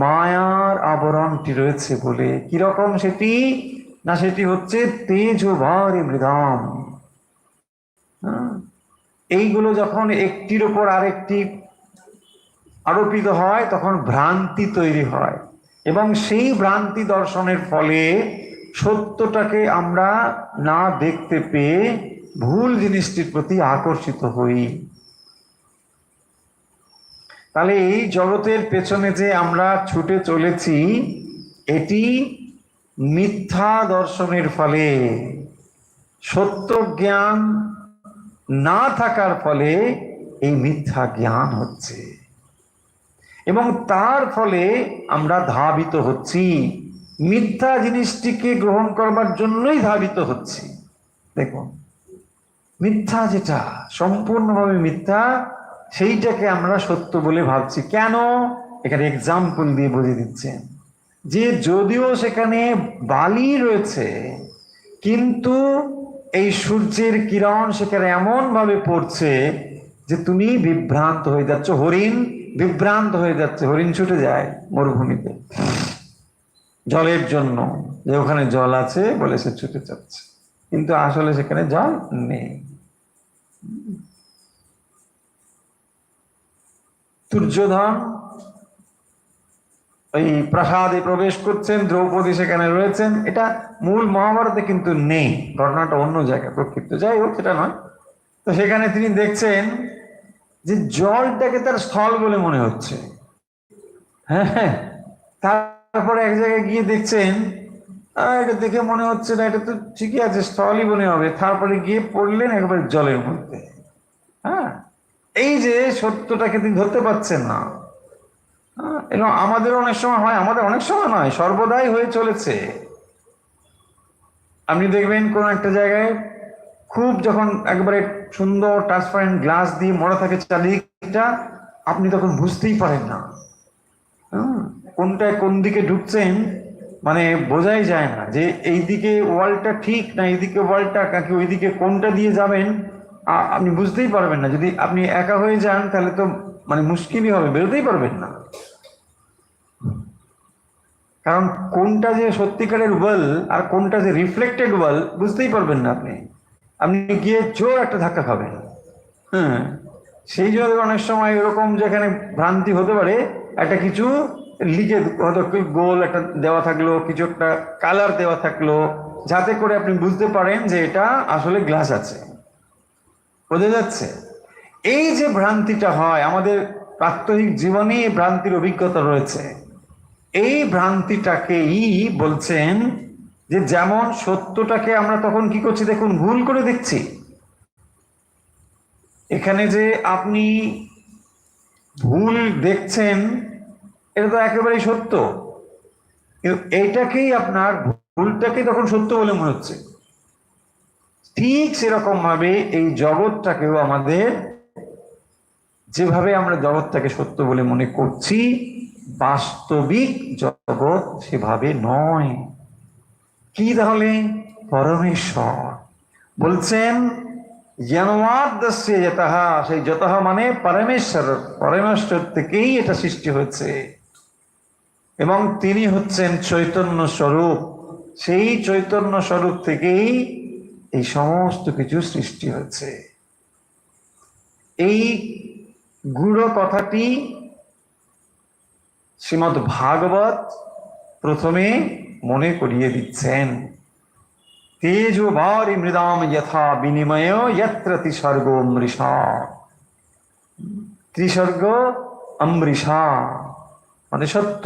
মায়ার আবরণটি রয়েছে বলে। কিরকম সেটি? না সেটি হচ্ছে তেজ বারি মৃদাম। এইগুলো যখন একটির উপর আরেকটি আরোপিত হয় তখন ভ্রান্তি তৈরি হয়, এবং সেই ভ্রান্তি দর্শনের ফলে সত্যটাকে আমরা না দেখতে পেয়ে ভুল জিনিসটির প্রতি আকর্ষিত হই। তাহলে এই জগতের পেছনে যে আমরা ছুটে চলেছি, এটি মিথ্যা দর্শনের ফলে, সত্য জ্ঞান না থাকার ফলে এই মিথ্যা জ্ঞান হচ্ছে, এবং তার ফলে আমরা ধাবিত হচ্ছি, মিথ্যা জিনিসটিকে গ্রহণ করবার জন্যই ধাবিত হচ্ছি। দেখুন, মিথ্যা যেটা সম্পূর্ণভাবে মিথ্যা, সেইটাকে আমরা সত্য বলে ভাবছি। কেন? এখানে এক্সাম্পল দিয়ে বুঝিয়ে দিচ্ছেন যে যদিও সেখানে বালি রয়েছে, কিন্তু এই সূর্যের কিরণ সেখানে এমন ভাবে পড়ছে যে তুমি বিভ্রান্ত হয়ে যাচ্ছ। হরিণ বিভ্রান্ত হয়ে যাচ্ছে, হরিণ ছুটে যায় মরুভূমিতে জলের জন্য, যে ওখানে জল আছে বলে সে ছুটে যাচ্ছে, কিন্তু আসলে সেখানে জল নেই। দুর্যোধন ওই প্রাসাদে প্রবেশ করছেন, দ্রৌপদী সেখানে রয়েছেন, এটা মূল মহাভারতে কিন্তু নেই, ঘটনাটা অন্য জায়গায় প্রক্ষিপ্ত। যাই হোক, সেটা নয়। তো সেখানে তিনি দেখছেন যে জলটাকে তার স্থল বলে মনে হচ্ছে। হ্যাঁ, তারপরে এক জায়গায় গিয়ে দেখছেন এটা দেখে মনে হচ্ছে না, এটা তো ঠিকই আছে, স্থলই মনে হবে। তারপরে গিয়ে পড়লেন একবার জলের মধ্যে। হ্যাঁ, এই যে সত্যটাকে তিনি ধরতে পারছেন না। এবং আমাদের অনেক সময় হয়, আমাদের অনেক সময় নয়, সর্বদাই হয়ে চলেছে। আপনি দেখবেন কোন একটা জায়গায় খুব যখন একবারে সুন্দর ট্রান্সপারেন্ট গ্লাস দিয়ে মোড়া থাকে চারিদিকটা, আপনি তখন বুঝতেই পারেন না কোনটায় কোন দিকে ঢুকছেন, মানে বোঝাই যায় না যে এইদিকে ওয়ালটা ঠিক না এইদিকে ওয়ালটা, কাকে ওইদিকে কোনটা দিয়ে যাবেন আপনি বুঝতেই পারবেন না। যদি আপনি একা হয়ে যান তাহলে তো মানে মুশকিলই হবে, বেরোতেই পারবেন না। কারণ কোনটা যে সত্যিকারের ওয়াল আর কোনটা যে রিফ্লেক্টেড ওয়াল বুঝতেই পারবেন না। আপনি আপনি গিয়ে জোর একটা ধাক্কা খাবেন। হ্যাঁ, সেই জন্য অনেক সময় এরকম যেখানে ভ্রান্তি হতে পারে, একটা কিছু লিখে হয়তো গোল একটা দেওয়া থাকলো, কিছু একটা কালার দেওয়া থাকলো, যাতে করে আপনি বুঝতে পারেন যে এটা আসলে গ্লাস আছে। বোঝা যাচ্ছে? এই যে ভ্রান্তিটা হয় আমাদের প্রাত্যহিক জীবনে, এই ভ্রান্তির অভিজ্ঞতা রয়েছে। এই ভ্রান্তিটাকেই বলছেন যে যেমন সত্যটাকে আমরা তখন কি করছি, দেখুন, ভুল করে দেখছি। এখানে যে আপনি ভুল দেখছেন এটা তো একেবারেই সত্য, কিন্তু এইটাকেই আপনার ভুলটাকেই তখন সত্য বলে মনে হচ্ছে। ঠিক সেরকম ভাবে এই জগৎটাকেও আমাদের, যেভাবে আমরা জগৎটাকে সত্য বলে মনে করছি, বাস্তবিক জগৎ সেভাবে নয়। কি তাহলে? পরমেশ্বর বলছেন জ্ঞানবাদস্য যতঃ, সেই যতঃ মানে পরমেশ্বর, পরমেশ্বর থেকেই এটা সৃষ্টি হয়েছে, এবং তিনি হচ্ছেন চৈতন্য স্বরূপ। সেই চৈতন্য স্বরূপ থেকেই এই সমস্ত কিছু সৃষ্টি হয়েছে। এই গূঢ় কথাটি শ্রীমদ্ ভাগবত প্রথমে মনে করিয়ে দিচ্ছেন। তেজো বারি মৃদাম যথা বিনিময় যত্র ত্রিসর্গ অমৃষা। ত্রিসর্গ অমৃষা মানে সত্য।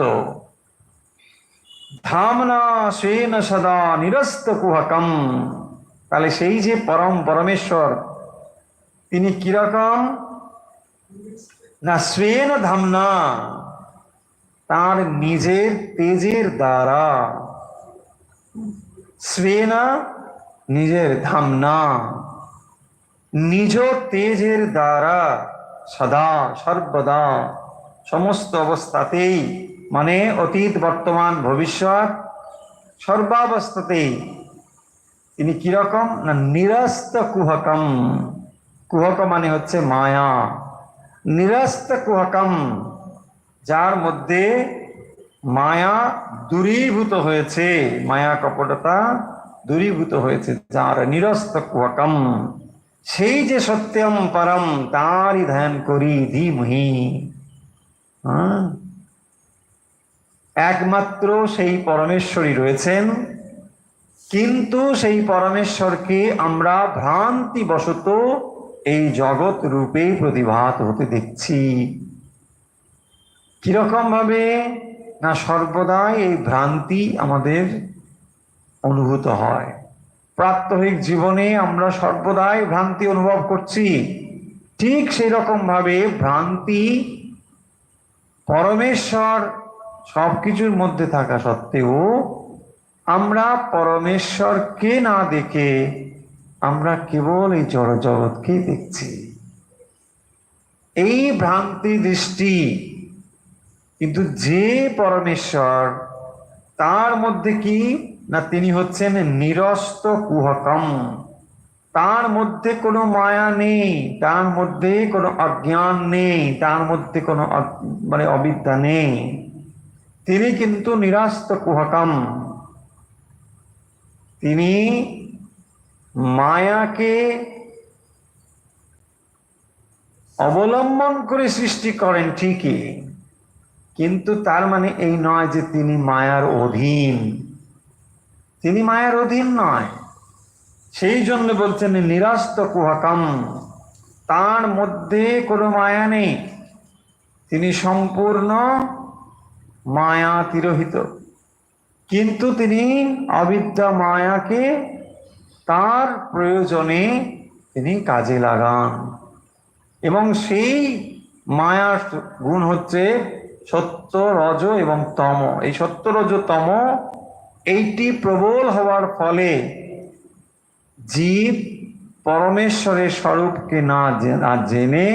ধামনা স্বেন সদা নিরস্ত কুহকম। তাহলে সেই যে পরমেশ্বর, তিনি কিরকম না? স্বেন ধামনা, তার নিজের তেজের দ্বারা, স্বেনা নিজের ধামনা, নিজ তেজের দ্বারা সদা সর্বদা সমস্ত অবস্থাতেই, মানে অতীত বর্তমান ভবিষ্যৎ সর্বাবস্থাতেই তিনি কিরকম না? নিরস্ত কুহকম। কুহক মানে হচ্ছে মায়া। নিরস্ত কুহকম, যার মধ্যে মায়া দূরীভূত হয়েছে, মায়া কপটতা দূরীভূত হয়েছে, যার নিরস্ত কুহকম, সেই যে সত্যম পরম, তারই ধ্যান করি ধীমহি। হ্যাঁ, একমাত্র সেই পরমেশ্বরই রয়েছেন, কিন্তু সেই পরমেশ্বরকে আমরা ভ্রান্তিবশত এই জগৎ রূপে প্রতিভাত হতে দেখছি। কিরকম ভাবে? না, সর্বদাই এই ভ্রান্তি আমাদের অনুভূত হয়। প্রাত্যহিক জীবনে আমরা সর্বদাই ভ্রান্তি অনুভব করছি। ঠিক সেই রকম ভাবে ভ্রান্তি পরমেশ্বর সবকিছুর মধ্যে থাকা সত্ত্বেও আমরা পরমেশ্বরকে না দেখে আমরা কেবল এই জড় জগৎকেই দেখছি। এই ভ্রান্তি দৃষ্টি, কিন্তু যে পরমেশ্বর, তার মধ্যে কি না, তিনি হচ্ছেন নিরস্ত কুহকম। তার মধ্যে কোনো মায়া নেই, তার মধ্যে কোনো অজ্ঞান নেই, তার মধ্যে কোনো মানে অবিদ্যা নেই। তিনি কিন্তু নিরস্ত কুহকম। তিনি মায়াকে অবলম্বন করে সৃষ্টি করেন ঠিকই, কিন্তু তার মানে এই নয় যে তিনি মায়ার অধীন। তিনি মায়ার অধীন নয়। সেই জন্য বলছেন নিরস্ত কুহকম, তার মধ্যে কোনো মায়া নেই, তিনি সম্পূর্ণ মায়া তিরোহিত। কিন্তু তিনি অবিদ্যা মায়াকে তার প্রয়োজনে তিনি কাজে লাগান, এবং সেই মায়ার গুণ হচ্ছে সত্য, রজ এবং তম। এই সত্য, রজ, তম এইটি প্রবল হওয়ার ফলে জীব পরমেশ্বরের স্বরূপকে না জেনে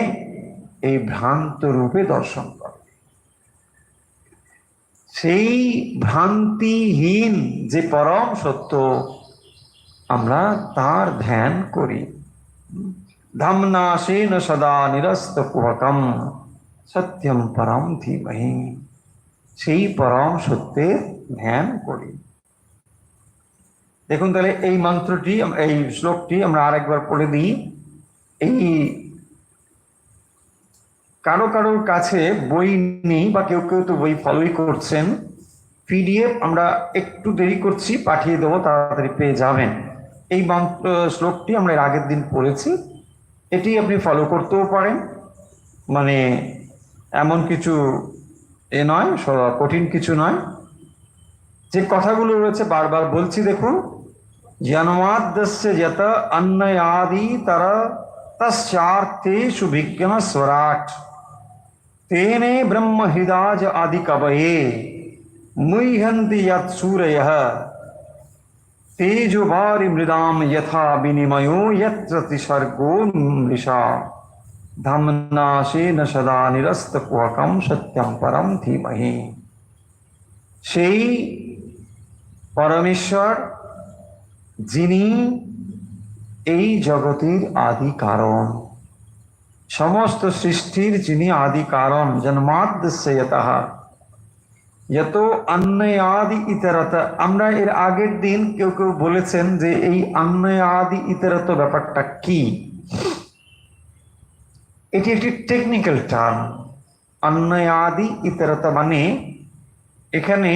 এই ভ্রান্ত রূপে দর্শন করে। সেই ভ্রান্তিহীন যে পরম সত্য, আমরা তার ধ্যান করি। ধামনাশেন সদা নিরস্ত কুহকম সত্যম পরম ধীমহি। সেই পরম সত্যের ধ্যান করি। দেখুন তাহলে এই মন্ত্রটি, এই শ্লোকটি আমরা আরেকবার পড়ে দিই। এই কারো কারোর কাছে বই নেই, বা কেউ কেউ তো বই ফলোই করছেন, পিডিএফ আমরা একটু দেরি করছি, পাঠিয়ে দেবো, তাড়াতাড়ি পেয়ে যাবেন। এই মন্ত্র শ্লোকটি আমরা এর আগের দিন পড়েছি, এটি আপনি ফলো করতেও পারেন। মানে এমন কিছু নয়, কঠিন কিছু নয়। যে কথাগুলো রয়েছে বারবার বলছি, দেখুন। জন্মাদ্যস্য যত অন্নয়াদি তর তস্যার্থেষু বিজ্ঞান স্বরাট তেনে ব্রহ্ম হৃদাজ আদি কবয়ে মুহ্যন্তি যৎ সূরয়ঃ তেজো বারি মৃদাম যথা বিনিমयो যত্র তিসর্গো মৃষা ধামনাশেন সদা নিরস্ত কুহকম সত্যম পরম ধীমহি। সেই পরমেশ্বর যিনি এই জগতের আদি কারণ, সমস্ত সৃষ্টির যিনি আদি কারণ। জন্মাদ্যস্য যতঃ যত অন্নয়াদি ইতরত। আমরা এর আগের দিন কেউ কেউ বলেছেন যে এই অন্নয়াদি ইতরত ব্যাপারটা কি। এটি একটি টেকনিক্যাল টার্ম। অন্নয়াদি ইতরত মানে এখানে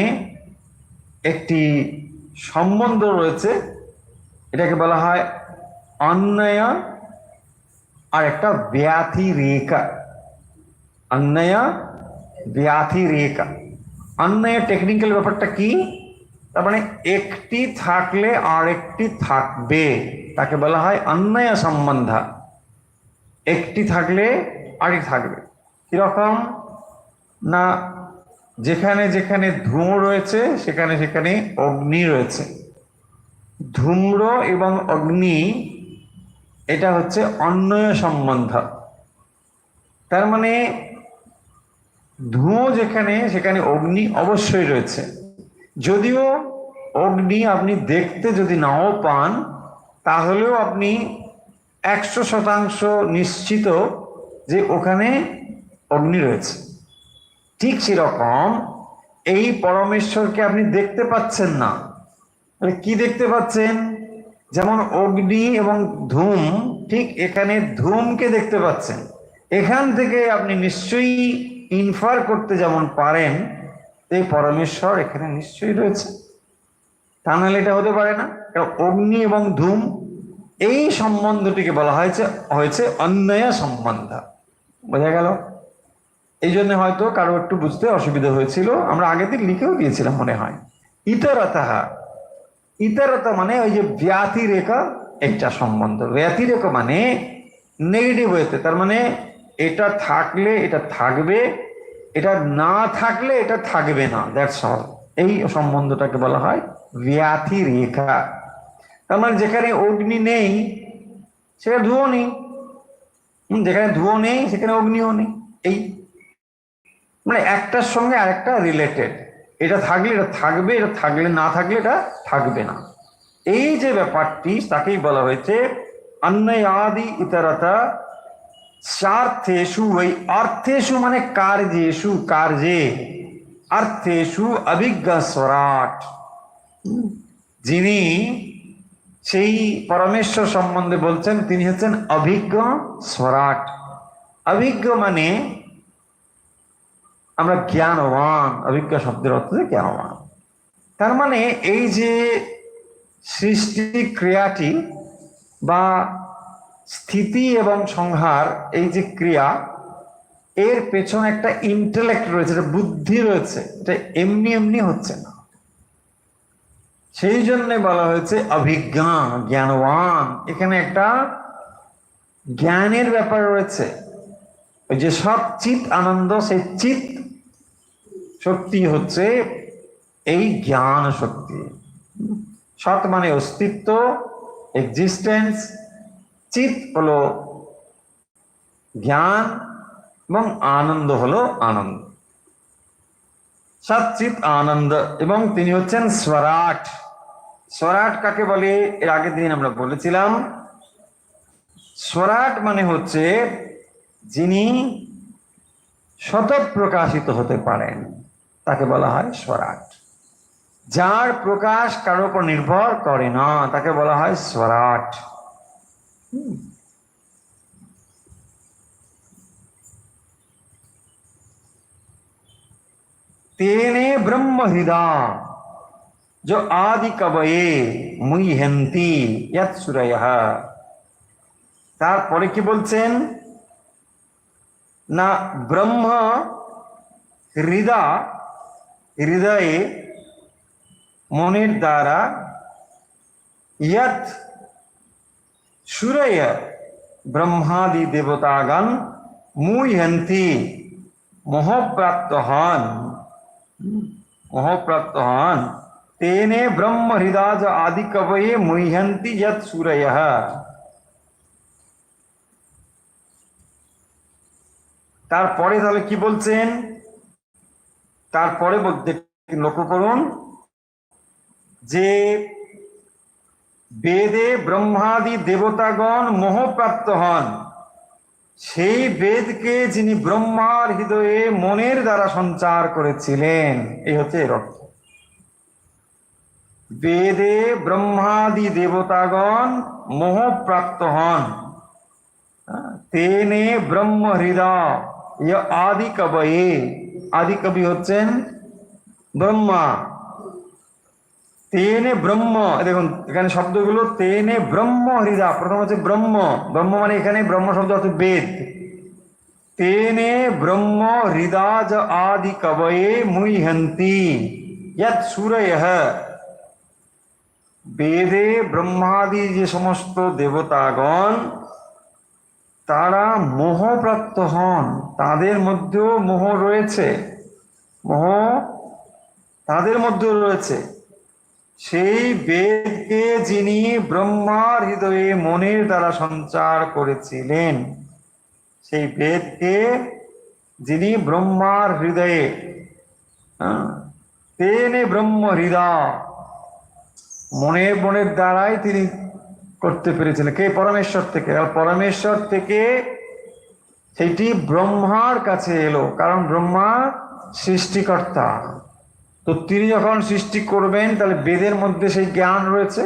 একটি সম্বন্ধ রয়েছে, এটাকে বলা হয় অন্বয় আর একটা ব্যাথি রেখা। অন্বয় ব্যাথি রেখা। অন্বয় টেকনিক্যাল ব্যাপারটা কি, তার মানে একটি থাকলে আর একটি থাকবে, তাকে বলা হয় অন্বয় সম্বন্ধ। একটি থাকলে আরেকটি থাকবে। কিরকম না, যেখানে যেখানে ধূম রয়েছে সেখানে সেখানে অগ্নি রয়েছে। ধূম্র এবং অগ্নি, এটা হচ্ছে অন্বয় সম্বন্ধ। তার মানে ধূম যেখানে সেখানে অগ্নি অবশ্যই রয়েছে। যদিও অগ্নি আপনি দেখতে যদি নাও পান, তাহলেও আপনি 100% নিশ্চিত যে ওখানে অগ্নি রয়েছে। ঠিক সেরকম এই পরমেশ্বরকে আপনি দেখতে পাচ্ছেন না, তাহলে কি দেখতে পাচ্ছেন? যেমন অগ্নি এবং ধূম, ঠিক এখানে ধূমকে দেখতে পাচ্ছেন। এখান থেকে আপনি নিশ্চয়ই ইনফার করতে যেমন পারেন, এই পরমেশ্বর এখানে নিশ্চয়ই রয়েছে, তা নাহলে এটা হতে পারে না। অগ্নি এবং ধূম এই সম্বন্ধটিকে বলা হয়েছে অন্যয় সম্বন্ধ। বোঝা গেল? এই জন্য হয়তো কারো একটু বুঝতে অসুবিধা হয়েছিল, আমরা আগের দিন লিখেও গিয়েছিলাম মনে হয়। ইতরতা, ইতরতা মানে ওই যে ব্যতিরেকা, একটা সম্বন্ধ। ব্যতিরেক মানে নেগেটিভ ওয়েতে, তার মানে এটা থাকলে এটা থাকবে, এটা না থাকলে এটা থাকবে না, দ্যাটস অল। এই সম্বন্ধটাকে বলা হয় ব্যতিরেকা। তার মানে যেখানে অগ্নি নেই সেখানে ধুয়ো নেই, যেখানে ধুয়ো নেই সেখানে অগ্নিও নেই। এই মানে একটার সঙ্গে আরেকটা রিলেটেড, এটা থাকলে এটা থাকবে, এটা থাকলে না থাকলে এটা থাকবে না। এই যে ব্যাপারটি তাকেই বলা হয়েছে অন্যয়াদি ইতরতা স্বার্থেষু। ওই অর্থেষু মানে কার্যেষু, কার্যে, অর্থেষু অভিজ্ঞ স্বরাট। যিনি সেই পরমেশ্বর সম্বন্ধে বলছেন তিনি হচ্ছেন অভিজ্ঞ স্বরাট। অভিজ্ঞ মানে আমরা জ্ঞানবান, অভিজ্ঞ শব্দের অর্থ জ্ঞানবান। তার মানে এই যে সৃষ্টি ক্রিয়াটি বা স্থিতি এবং সংহার, এই যে ক্রিয়া, এর পেছনে একটা ইন্টেলেক্ট রয়েছে, একটা বুদ্ধি রয়েছে, এটা এমনি এমনি হচ্ছে না। সেই জন্য বলা হয়েছে অভিজ্ঞ, জ্ঞানবান। এখানে একটা জ্ঞানের ব্যাপার রয়েছে। ওই যে সব চিত আনন্দ, সেই চিত শক্তি হচ্ছে এই জ্ঞান শক্তি। সৎ মানে অস্তিত্ব, এক্সিস্টেন্স, চিত হলো জ্ঞান এবং আনন্দ হলো আনন্দ। সৎচিত আনন্দ, এবং তিনি হচ্ছেন স্বরাট। স্বরাট কাকে বলে এর আগের দিন আমরা বলেছিলাম। স্বরাট মানে হচ্ছে যিনি স্বতঃ প্রকাশিত হতে পারেন, তাকে বলা হয় স্বরাট। যার প্রকাশ কারোর উপর নির্ভর করে না তাকে বলা হয় স্বরাট। तेने ब्रह्म हृदय जो आदि कवये मुह्यन्ति यत् सूरयः। তারপরে কি বলছেন না, ব্রহ্ম হৃদয়, হৃদয়ে মনের দ্বারা, यत् सूरय ব্রহ্মাদি দেবতাগণ মুহ্যন্তি মোহপ্রাপ্ত হন, মোহপ্রাপ্ত হন। তেনে ব্রহ্ম হৃদয় আদি কবয়ে মুহ্যন্তি যৎ সূরয়ঃ। তারপরে তাহলে কি বলছেন, তারপরে বলতে লক্ষ্য করুন যে বেদে ব্রহ্মাদি দেবতাগণ মোহপ্রাপ্ত হন, সেই বেদকে যিনি ব্রহ্মার হৃদয়ে মনের দ্বারা সঞ্চার করেছিলেন, এই হচ্ছে এর অর্থ। বেদে ব্রহ্মাদি দেবতাগণ মোহপ্রাপ্ত হন, তেনে ব্রহ্ম হৃদয় আদি কবয়ে। আদি কবি হচ্ছেন ব্রহ্মা। তেনে ব্রহ্ম, দেখুন এখানে শব্দগুলো তেনে ব্রহ্ম হৃদয়। প্রথম হচ্ছে ব্রহ্ম, ব্রহ্ম মানে এখানে ব্রহ্ম শব্দ হচ্ছে বেদ। তেনে ব্রহ্ম হৃদয় আদি কবয়ে মুহ্যন্তি যৎ সূরয়ঃ। বেদে ব্রহ্মাদি যে সমস্ত দেবতাগণ তারা মোহপ্রাপ্ত হন, তাদের মধ্যেও মোহ রয়েছে, মোহ তাদের মধ্যেও রয়েছে। সেই বেদকে যিনি ব্রহ্মার হৃদয়ে মনের দ্বারা সঞ্চার করেছিলেন, সেই বেদকে যিনি ব্রহ্মার হৃদয়ে, তেনে ব্রহ্ম হৃদয়, মনের দ্বারাই তিনি করতে পেরেছিলেন। কে? পরমেশ্বর থেকে। পরমেশ্বর থেকে সেইটি ব্রহ্মার কাছে এলো, কারণ ব্রহ্মা সৃষ্টিকর্তা। তো তিনি যখন সৃষ্টি করবেন তাহলে বেদের মধ্যে সেই জ্ঞান রয়েছে,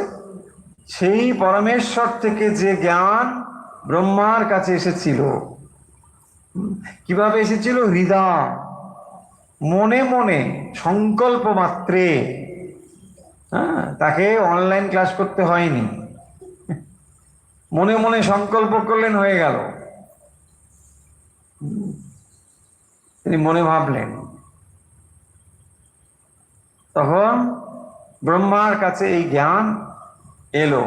সেই পরমেশ্বর থেকে যে জ্ঞান ব্রহ্মার কাছে এসেছিল, কিভাবে এসেছিল? হৃদয়, মনে মনে, সংকল্প মাত্রে। হ্যাঁ, তাকে অনলাইন ক্লাস করতে হয়নি, মনে মনে সংকল্প করলেন, হয়ে গেল। তিনি মনে ভাবলেন, তখন ব্রহ্মার কাছে এই জ্ঞান এলো।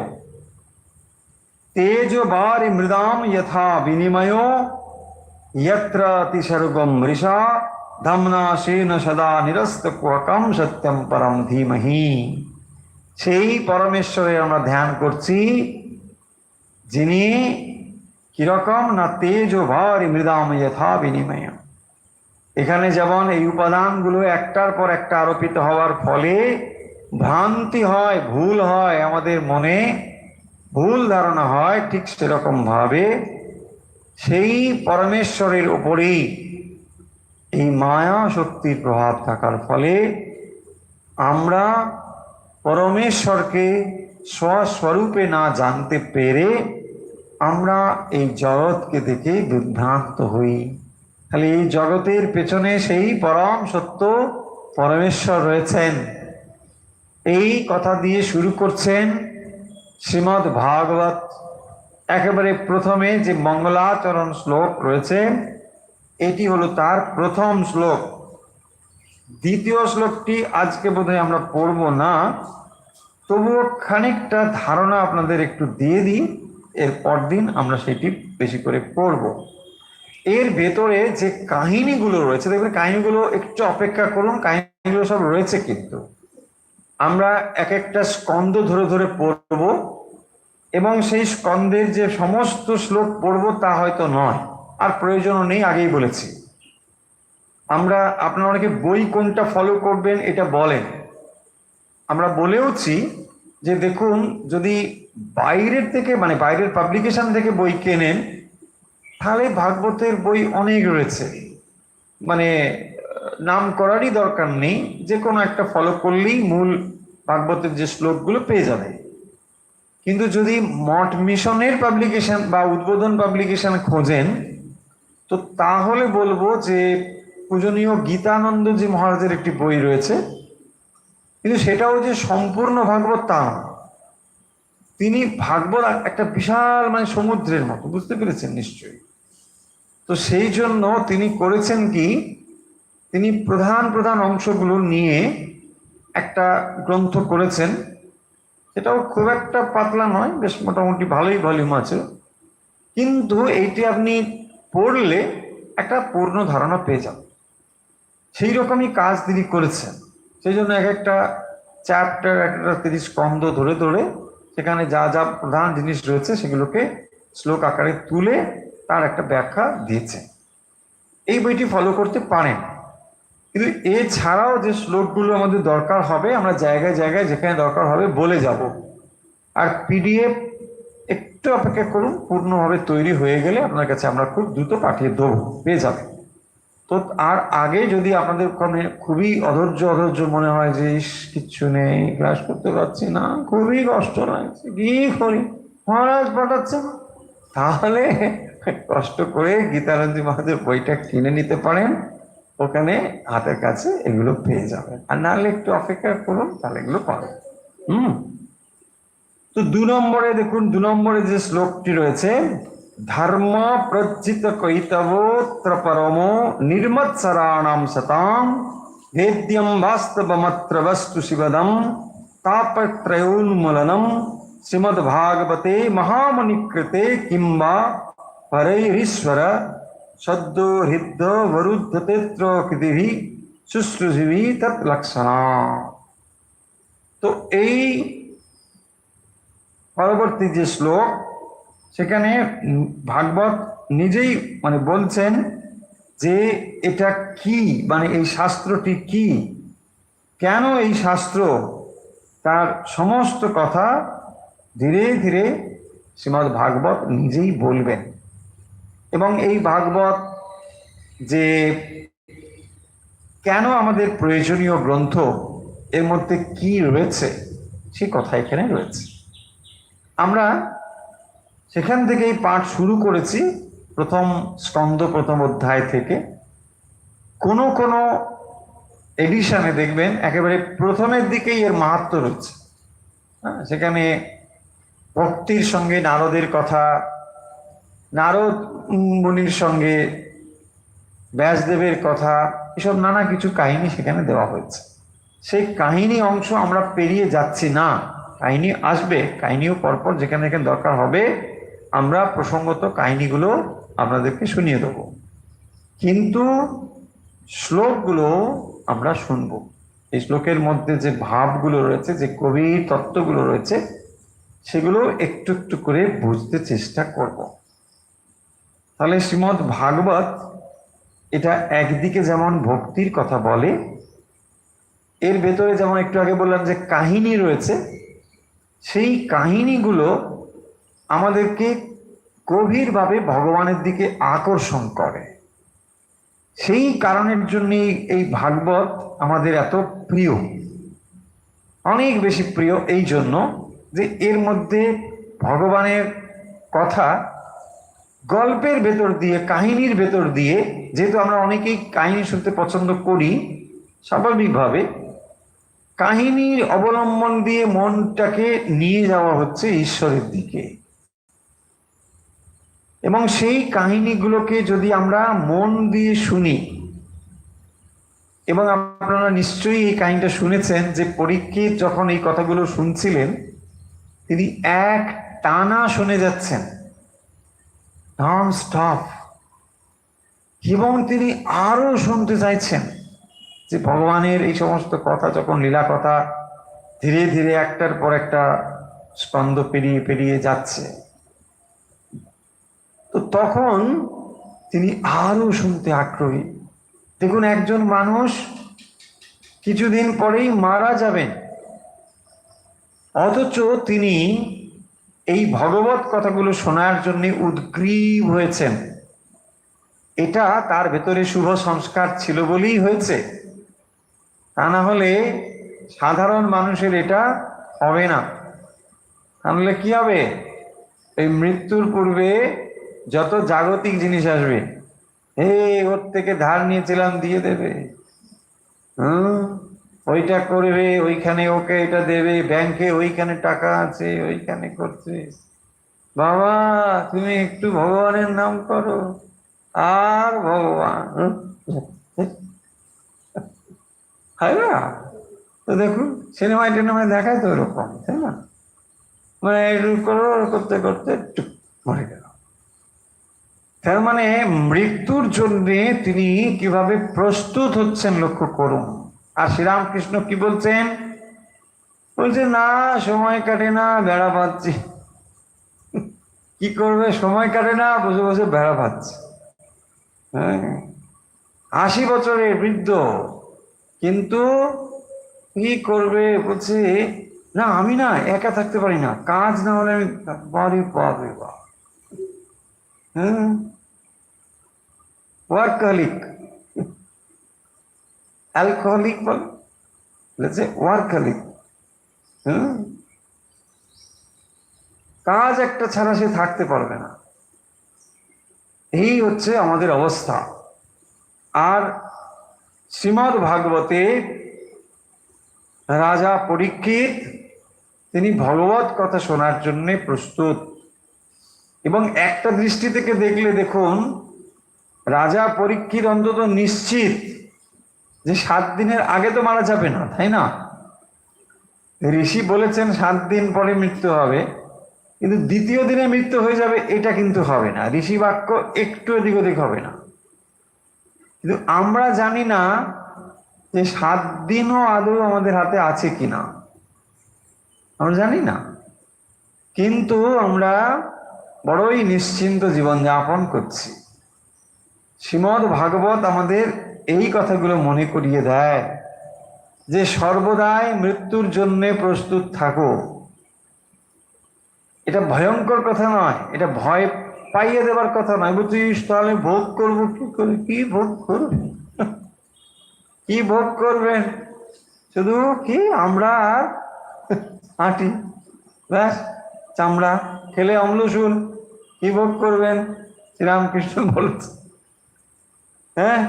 তেজ বারি মৃদাম যথা বিনিময় यत्र तिसर्गम मृषा धमना शेन सदा निरस्त कुहकम सत्यम परम धीमहि। সেই পরমেশ্বরে আমরা ধ্যান করছি, যিনি কিরকম না তেজ ভারি মৃদাম যথা বিনিময়। এখানে যেমন এই উপাদানগুলো একটার পর একটা আরোপিত হওয়ার ফলে ভ্রান্তি হয়, ভুল হয়, আমাদের মনে ভুল ধারণা হয়, ঠিক সেরকম ভাবে সেই পরমেশ্বরের উপরেই এই মায়া শক্তির প্রভাব থাকার ফলে আমরা পরমেশ্বরকে স্বস্বরূপে না জানতে পেরে আমরা এই জগৎকে দেখে বিভ্রান্ত হই। তাহলে এই জগতের পেছনে সেই পরম সত্য পরমেশ্বর রয়েছেন। এই কথা দিয়ে শুরু করছেন শ্রীমদ্ ভাগবত। একেবারে প্রথমে যে মঙ্গলাচরণ শ্লোক রয়েছে, এটি হলো তার প্রথম শ্লোক। দ্বিতীয় শ্লোকটি আজকে বোধহয় আমরা পড়ব না, তবুও খানিকটা ধারণা আপনাদের একটু দিয়ে দিই, এর পরদিন আমরা সেটি বেশি করে পড়ব। এর ভেতরে যে কাহিনীগুলো রয়েছে, দেখবেন কাহিনীগুলো একটু অপেক্ষা করুন, কাহিনীগুলো সব রয়েছে, কিন্তু আমরা এক একটা স্কন্ধ ধরে ধরে পড়ব, এবং সেই স্কন্ধের যে সমস্ত শ্লোক পড়ব তা হয়তো নয়, আর প্রয়োজনও নেই, আগেই বলেছি। আমরা, আপনারা অনেকে বই কোনটা ফলো করবেন এটা বলেন, আমরা বলেওছি যে দেখুন, যদি বাইরের থেকে মানে বাইরের পাবলিকেশন থেকে বই কেনেন, তাহলে ভাগবতের বই অনেক রয়েছে, মানে নাম করারই দরকার নেই, যে কোনো একটা ফলো করলেই মূল ভাগবতের যে শ্লোকগুলো পেয়ে যাবে। কিন্তু যদি মঠ মিশনের পাবলিকেশন বা উদ্বোধন পাবলিকেশন খোঁজেন, তো তাহলে বলবো যে পূজনীয় গীতানন্দজি মহারাজের একটি বই রয়েছে, কিন্তু সেটাও যে সম্পূর্ণ ভাগবত তা নয়। তিনি ভাগবত একটা বিশাল মানে সমুদ্রের মতো, বুঝতে পেরেছেন নিশ্চয়ই। তো সেই জন্য তিনি করেছেন কি, তিনি প্রধান প্রধান অংশগুলো নিয়ে একটা গ্রন্থ করেছেন। সেটাও খুব একটা পাতলা নয়, বেশ মোটামুটি ভালোই ভলিউম আছে, কিন্তু এইটি আপনি পড়লে একটা পূর্ণ ধারণা পেয়ে যাবেন। সেই রকমই কাজ তিনি করেছেন। সেই জন্য এক একটা চ্যাপ্টার, একটা 30 স্কন্ধ ধরে ধরে সেখানে যা যা প্রধান জিনিস রয়েছে সেগুলোকে শ্লোক আকারে তুলে তার একটা ব্যাখ্যা দিয়েছে। এই বইটি ফলো করতে পারেন। কিন্তু এছাড়াও যে শ্লোকগুলো আমাদের দরকার হবে, আমরা জায়গায় জায়গায় যেখানে দরকার হবে বলে যাব। আর পিডিএফ একটু অপেক্ষা করুন, পূর্ণভাবে তৈরি হয়ে গেলে আপনার কাছে আমরা খুব দ্রুত পাঠিয়ে দেবো, পেয়ে যাবেন। তো আর আগে যদি আপনাদের খুবই অধৈর্য মনে হয় যে কিচ্ছু নেই, ক্লাস করতে পারছি না, খুবই কষ্ট লাগছে, কি করি, মহারাজ পাঠাচ্ছেন, তাহলে কষ্ট করে গীতানন্দজি মহারাজের বইটা কিনে নিতে পারেন, ওখানে হাতের কাছে এগুলো পেয়ে যাবেন। আর নাহলে একটু অপেক্ষা করুন, তাহলে এগুলো পাবেন। তো 2 নম্বরে দেখুন, 2 নম্বরে যে শ্লোকটি রয়েছে, ধর্ম প্রজ্জিত কৈতবোত্র পরমো নির্মৎসরাণাম সতাম ভেদ্যম বাস্তবমত্র বস্তু শিবদম তাপত্রয়োন্মূলনম শ্রীমদ্ ভাগবতে মহামণিকৃতে কিংবা পরৈरीश्वर সদ্য হৃদ্য বরুদ্ধতেত্র কৃতিভি শুশ্রূষিভি তৎ লক্ষণা। তো এই পরবর্তী যে শ্লোক, সেখানে ভাগবত নিজেই মানে বলছেন যে এটা কি, মানে এই শাস্ত্রটি কি, কেন এই শাস্ত্র, তার সমস্ত কথা ধীরে ধীরে শ্রীমদ্ ভাগবত নিজেই বলবেন। এবং এই ভাগবত যে কেন আমাদের প্রয়োজনীয় গ্রন্থ, এর মধ্যে কি রয়েছে সে কথা এখানে রয়েছে। আমরা সেখান থেকেই পাঠ শুরু করেছি, প্রথম স্কন্ধ প্রথম অধ্যায় থেকে কোনো কোনো এডিশনে দেখবেন একেবারে প্রথমের দিকেই এর মাহাত্ম্য রয়েছে। সেখানে ভক্তির সঙ্গে নারদের কথা, নারদ মুনির সঙ্গে ব্যাসদেবের কথা, এসব নানা কিছু কাহিনী সেখানে দেওয়া হয়েছে। সেই কাহিনী অংশ আমরা পেরিয়ে যাচ্ছি না, কাহিনী আসবে, কাহিনীও পরপর যেখানে যেখানে দরকার হবে আমরা প্রসঙ্গত কাহিনীগুলো আপনাদেরকে শুনিয়ে দেব, কিন্তু শ্লোকগুলো আমরা শুনবো। এই শ্লোকের মধ্যে যে ভাবগুলো রয়েছে, যে গভীর তত্ত্বগুলো রয়েছে, সেগুলো একটু একটু করে বুঝতে চেষ্টা করব। তাহলে শ্রীমদ্ ভাগবত এটা একদিকে যেমন ভক্তির কথা বলে, এর ভেতরে যেমন একটু আগে বললাম যে কাহিনী রয়েছে, সেই কাহিনীগুলো আমাদেরকে গভীরভাবে ভগবানের দিকে আকর্ষণ করে। সেই কারণের জন্যই এই ভাগবত আমাদের এত প্রিয়, অনেক বেশি প্রিয়। এই জন্য যে এর মধ্যে ভগবানের কথা গল্পের ভেতর দিয়ে, কাহিনীর ভেতর দিয়ে, যেহেতু আমরা অনেকেই কাহিনী শুনতে পছন্দ করি, স্বাভাবিকভাবে কাহিনীর অবলম্বন দিয়ে মনটাকে নিয়ে যাওয়া হচ্ছে ঈশ্বরের দিকে। এবং সেই কাহিনীগুলোকে যদি আমরা মন দিয়ে শুনি, এবং আপনারা নিশ্চয়ই এই কাহিনীটা শুনেছেন যে পরীক্ষিত যখন এই কথাগুলো শুনছিলেন তিনি এক টানা শুনে যাচ্ছেন, নন স্টপ, এবং তিনি আরো শুনতে চাইছেন যে ভগবানের এই সমস্ত কথা, যখন লীলা কথা ধীরে ধীরে একটার পর একটা স্কন্ধ পেরিয়ে পেরিয়ে যাচ্ছে, তো তখন তিনি আরো শুনতে আগ্রহী। দেখুন, একজন মানুষ কিছুদিন পরেই মারা যাবেন, অথচ তিনি এই ভগবত কথাগুলো শোনার জন্য উদ্গ্রীব হয়েছেন। এটা তার ভেতরে শুভ সংস্কার ছিল বলেই হয়েছে, তা না হলে সাধারণ মানুষের এটা হবে না। তাহলে কি হবে? এই মৃত্যুর পূর্বে যত জাগতিক জিনিস আসবে, ওর থেকে ধার নিয়েছিলাম দিয়ে দেবে, ওইটা করবে, ওইখানে ওকে এটা দেবে, ব্যাংকে ওইখানে টাকা আছে, ওইখানে করছে, বাবা তুমি একটু ভগবানের নাম করো, আর ভগবান হয় না? তো দেখুন সিনেমায় টিনেমায় দেখায় তো ওরকম, তাই না? মানে একটু করো, করতে করতে মরে গেল। তার মানে মৃত্যুর জন্য তিনি কিভাবে প্রস্তুত হচ্ছেন লক্ষ্য করুন। আর শ্রীরামকৃষ্ণ কি বলছেন? বলছে না, সময় কাটে না, বেড়া বাঁধছি। কি করবে? সময় কাটে না, বসে বসে বেড়া বাঁধছে। 80 বছরের বৃদ্ধ, কিন্তু কি করবে? বলছে না, আমি না একা থাকতে পারি না, কাজ না হলে আমি বাড়ি পাবে বা ওয়ার্কহলিক, অ্যালকোহলিক বলেছে, ওয়ার্কহলিক। কাজ একটা ছাড়া সে থাকতে পারবে না। এই হচ্ছে আমাদের অবস্থা। আর শ্রীমদ্ ভাগবতে রাজা পরীক্ষিত তিনি ভগবত কথা শোনার জন্য প্রস্তুত। এবং একটা দৃষ্টি থেকে দেখলে দেখুন, রাজা পরীক্ষিত অন্তত নিশ্চিত যে 7 দিনের আগে তো মারা যাবে না, তাই না? ঋষি বলেছেন 7 দিন পরে মৃত্যু হবে, কিন্তু দ্বিতীয় দিনে মৃত্যু হয়ে যাবে এটা কিন্তু হবে না। ঋষি বাক্য একটু এদিক ওদিক হবে না। কিন্তু আমরা জানি না যে 7 দিনও আদৌ আমাদের হাতে আছে কিনা, আমরা জানি না। কিন্তু আমরা বড়ই নিশ্চিন্ত জীবনযাপন করছি। শ্রীমদ্ ভাগবত আমাদের এই কথাগুলো মনে করিয়ে দেয় যে সর্বদাই মৃত্যুর জন্য প্রস্তুত থাকো। এটা ভয়ঙ্কর কথা নয়, এটা ভয় পাইয়ে দেবার কথা নয়। বুঝছিস, তাহলে ভোগ করবো কি করে? কি ভোগ করবে? কি ভোগ করবেন? শুধু কি আমরা হাঁটি, ব্যাস, চামড়া খেলে অম্লশূল, কি ভোগ করবেন? শ্রীরামকৃষ্ণ বলেছে। হ্যাঁ,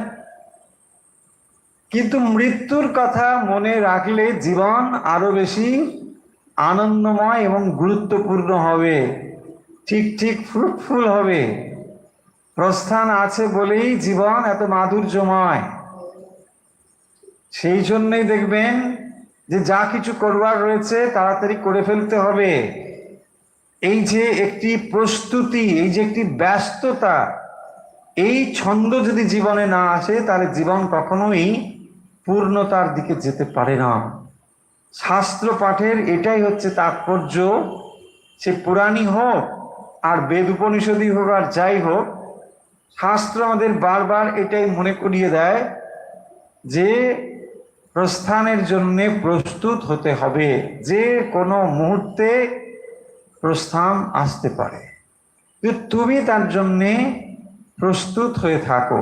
কিন্তু মৃত্যুর কথা মনে রাখলে জীবন আরো বেশি আনন্দময় এবং গুরুত্বপূর্ণ হবে, ঠিক ঠিক ফ্রুটফুল হবে। প্রস্থান আছে বলেই জীবন এত মাধুর্যময়। সেই জন্যই দেখবেন যে যা কিছু করবার রয়েছে তাড়াতাড়ি করে ফেলতে হবে। এই যে একটি প্রস্তুতি, এই যে একটি ব্যস্ততা, এই ছন্দ যদি জীবনে না আসে তাহলে জীবন কখনোই পূর্ণতার দিকে যেতে পারে না। শাস্ত্র পাঠের এটাই হচ্ছে তাৎপর্য। সে পুরাণই হোক আর বেদ উপনিষদই হোক আর যাই হোক, শাস্ত্র আমাদের বারবার এটাই মনে করিয়ে দেয় যে প্রস্থানের জন্য প্রস্তুত হতে হবে। যে কোনো মুহূর্তে প্রস্থান আসতে পারে, তুমি তার জন্যে প্রস্তুত হয়ে থাকো।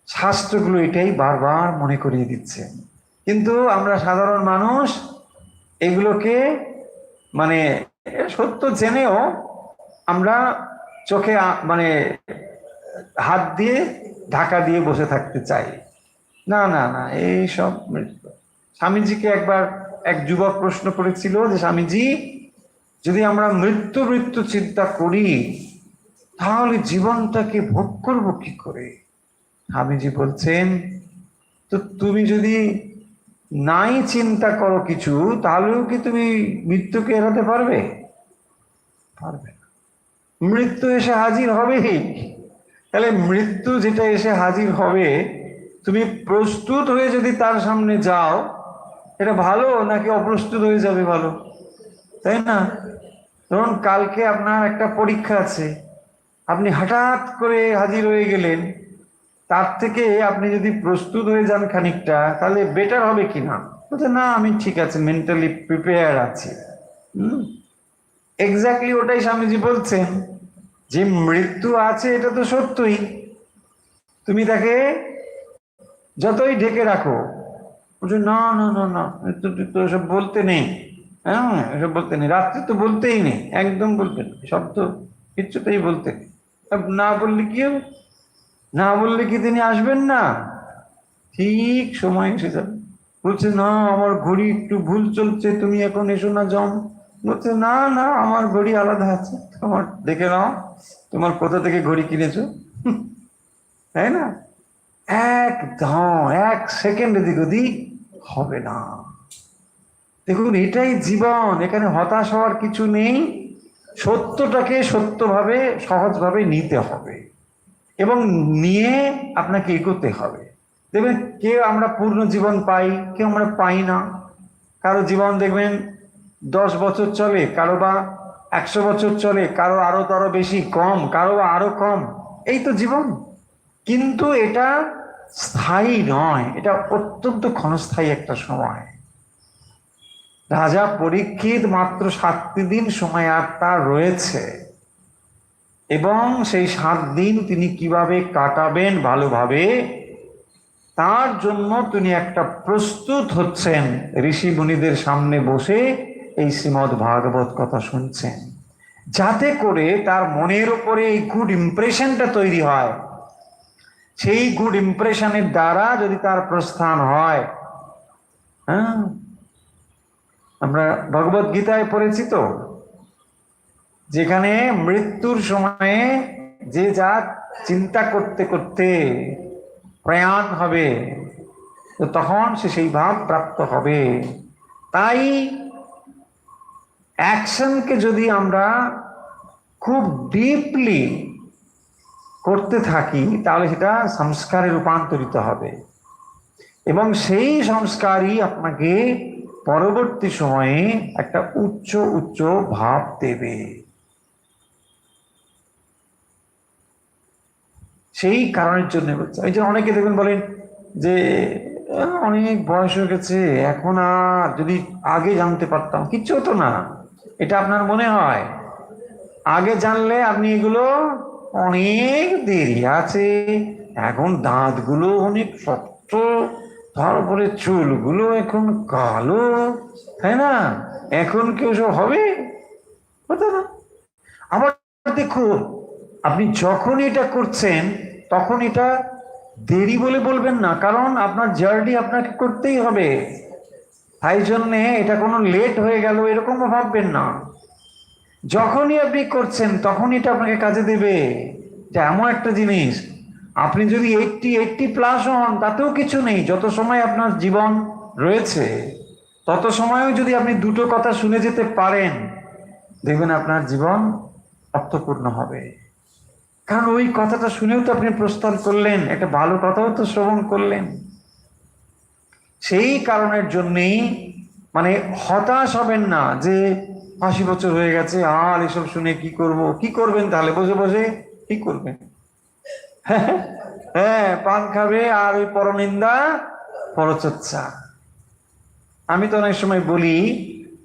শাস্ত্রগুলো এটাই বারবার মনে করিয়ে দিচ্ছে। কিন্তু আমরা সাধারণ মানুষ এগুলোকে মানে সত্য জেনেও আমরা চোখে মানে হাত দিয়ে ঢাকা দিয়ে বসে থাকতে চাই। না না না, এই সব। স্বামীজিকে একবার এক যুবক প্রশ্ন করেছিল যে স্বামীজি, যদি আমরা মৃত্যু মৃত্যু চিন্তা করি তাহলে জীবনটাকে ভোগ করব কি করে? স্বামীজি বলছেন, তো তুমি যদি নাই চিন্তা করো কিছু, তাহলেও কি তুমি মৃত্যুকে এড়াতে পারবে? পারবে না। মৃত্যু এসে হাজির হবেই। তাহলে মৃত্যু যেটা এসে হাজির হবে, তুমি প্রস্তুত হয়ে যদি তার সামনে যাও, এটা ভালো নাকি অপ্রস্তুত হয়ে যাবে ভালো? তাই না? ধরুন কালকে আপনার একটা পরীক্ষা আছে, আপনি হঠাৎ করে হাজির হয়ে গেলেন, তার থেকে আপনি যদি প্রস্তুত হয়ে যান খানিকটা, তাহলে বেটার হবে কিনা? বলছে না, আমি ঠিক আছে, মেন্টালি প্রিপেয়ার আছি। এক্স্যাক্টলি ওটাই স্বামীজি বলছেন, যে মৃত্যু আছে এটা তো সত্যই, তুমি তাকে যতই ঢেকে রাখো। বলছে না না না না, তো এসব বলতে নেই। হ্যাঁ, এসব বলতে নেই, রাত্রে তো বলতেই নেই, একদম বলতে নেই, সব তো কিচ্ছুতেই বলতে নেই। না বললে কি হবে? না বললে কি তিনি আসবেন না? ঠিক সময় এসে যাবে। বলছে না, আমার ঘড়ি একটু ভুল চলছে, তুমি এখন এসো না জম। বলছে না না, আমার ঘড়ি আলাদা আছে, তোমার দেখে নাও, তোমার কোথা থেকে ঘড়ি কিনেছো। তাই না? একদম 1 সেকেন্ড এদিক ওদিক হবে না। দেখুন, এটাই জীবন, এখানে হতাশ হওয়ার কিছু নেই। সত্যটাকে সত্যভাবে সহজভাবে নিতে হবে এবং নিয়ে আপনাকে এগোতে হবে। দেখবেন, কেউ আমরা পূর্ণ জীবন পাই, কেউ আমরা পাই না। কারো জীবন দেখবেন 10 বছর চলে, কারো বা 100 বছর চলে, কারো আরো বেশি কম, কারো আরো কম। এই তো জীবন। কিন্তু এটা স্থায়ী নয়, এটা অত্যন্ত ক্ষণস্থায়ী একটা সময়। রাজা পরীক্ষিত মাত্র 7টি দিন সময় আর তার রয়েছে, এবং সেই 7 দিন তিনি কিভাবে কাটাবেন ভালোভাবে, তার জন্য তিনি একটা প্রস্তুত হচ্ছেন। ঋষি মুনিদের সামনে বসে এই শ্রীমদ্ ভাগবত কথা শুনছেন, যাতে করে তার মনের উপরে এই গুড ইমপ্রেশনটা তৈরি হয়। সেই গুড ইমপ্রেশনের দ্বারা যদি তার প্রস্থান হয়, হ্যাঁ, আমরা ভগবত গীতায় পড়েছি তো, যেখানে মৃত্যুর সময়ে যে যা চিন্তা করতে করতে প্রয়াণ হবে, তো তখন সে সেই ভাব প্রাপ্ত হবে। তাই অ্যাকশনকে যদি আমরা খুব ডিপলি করতে থাকি, তাহলে সেটা সংস্কারে রূপান্তরিত হবে, এবং সেই সংস্কারই আপনাকে পরবর্তী সময়ে একটা উচ্চ উচ্চ ভাব দেবে। সেই কারণের জন্য বলছে। এই যে অনেকে দেখবেন বলেন যে অনেক বয়স হয়ে গেছে, এখন আর যদি আগে জানতে পারতাম, কিচ্ছু হতো না। এটা আপনার মনে হয়। আগে জানলে আপনি এগুলো, অনেক দেরি আছে, এখন দাঁতগুলো অনেক শক্ত, তারপরে চুলগুলো এখন কালো, তাই না? এখন কেউ সব হবে? হতো না। আবার দেখুন, আপনি যখন এটা করছেন তখন এটা দেরি বলে বলবেন না, কারণ আপনার জার্নি আপনাকে করতেই হবে। তাই জন্যে এটা কোনো লেট হয়ে গেল এরকমও ভাববেন না। যখনই আপনি করছেন তখনই এটা আপনাকে কাজে দেবে। যে এমন একটা জিনিস, আপনি যদি 80+ হন তাতেও কিছু নেই। যত সময় আপনার জীবন রয়েছে তত সময়ও যদি আপনি দুটো কথা শুনে যেতে পারেন, দেখবেন আপনার জীবন অর্থপূর্ণ হবে। কারণ ওই কথাটা শুনেও তো আপনি প্রস্থান করলেন, একটা ভালো কথাও তো শ্রবণ করলেন। সেই কারণের জন্যেই মানে হতাশ হবেন না যে 80 বছর হয়ে গেছে, আর এসব শুনে কি করব। কি করবেন তাহলে? বসে বসে কি করবেন? হ্যাঁ, পান খাবে আর ওই পরনিন্দা পরচর্চা। আমি তো অনেক সময় বলি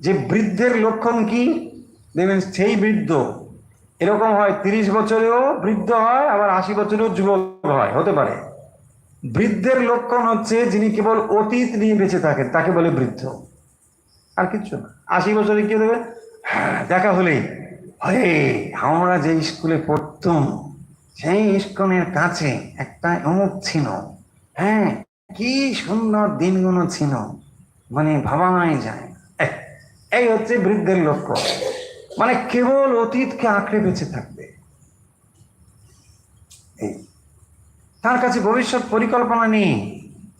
যে বৃদ্ধের লক্ষণ কি, দেখবেন সেই বৃদ্ধ এরকম হয় 30 বছরেও বৃদ্ধ হয়, আবার 80 বছরেও যুবক হয়, হতে পারে। বৃদ্ধের লক্ষণ হচ্ছে যিনি কেবল অতীত নিয়ে বেঁচে থাকেন, তাকে বলে বৃদ্ধ, আর কিচ্ছু না। 80 বছরে কি দেবে? হ্যাঁ, দেখা হলেই আরে আমরা যে স্কুলে পড়তাম সেই স্কুলের কাছে একটা অমুক ছিল, হ্যাঁ কি সুন্দর দিনগুলো ছিল, মানে ভাবাই যায়। এই হচ্ছে বৃদ্ধের লক্ষ্য, মানে কেবল অতীতকে আঁকড়ে বেঁচে থাকবে। এই তার কাছে ভবিষ্যৎ পরিকল্পনা নেই,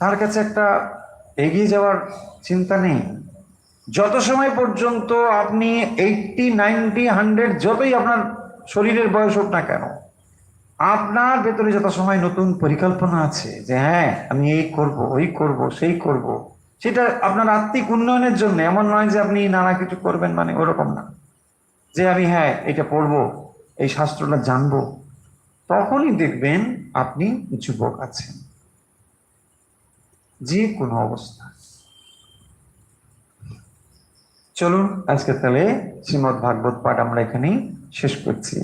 তার কাছে একটা এগিয়ে যাওয়ার চিন্তা নেই। যত সময় পর্যন্ত আপনি 80, 90, 100 যতই আপনার শরীরের বয়স হোক না কেন, আপনার ভেতরে যত সময় নতুন পরিকল্পনা আছে যে হ্যাঁ আমি এই করব, ওই করব, সেই করব, সেটা আপনার আত্মিক উন্নয়নের জন্য। এমন নয় যে আপনি নানা কিছু করবেন, মানে ওরকম না যে আমি হ্যাঁ এটা পড়বো, এই শাস্ত্রটা জানবো। তখনই দেখবেন আপনি যুবক আছেন যে কোনো অবস্থা। চলুন আজকে তাহলে শ্রীমদ্ ভাগবত পাঠ আমরা এখানেই শেষ করছি।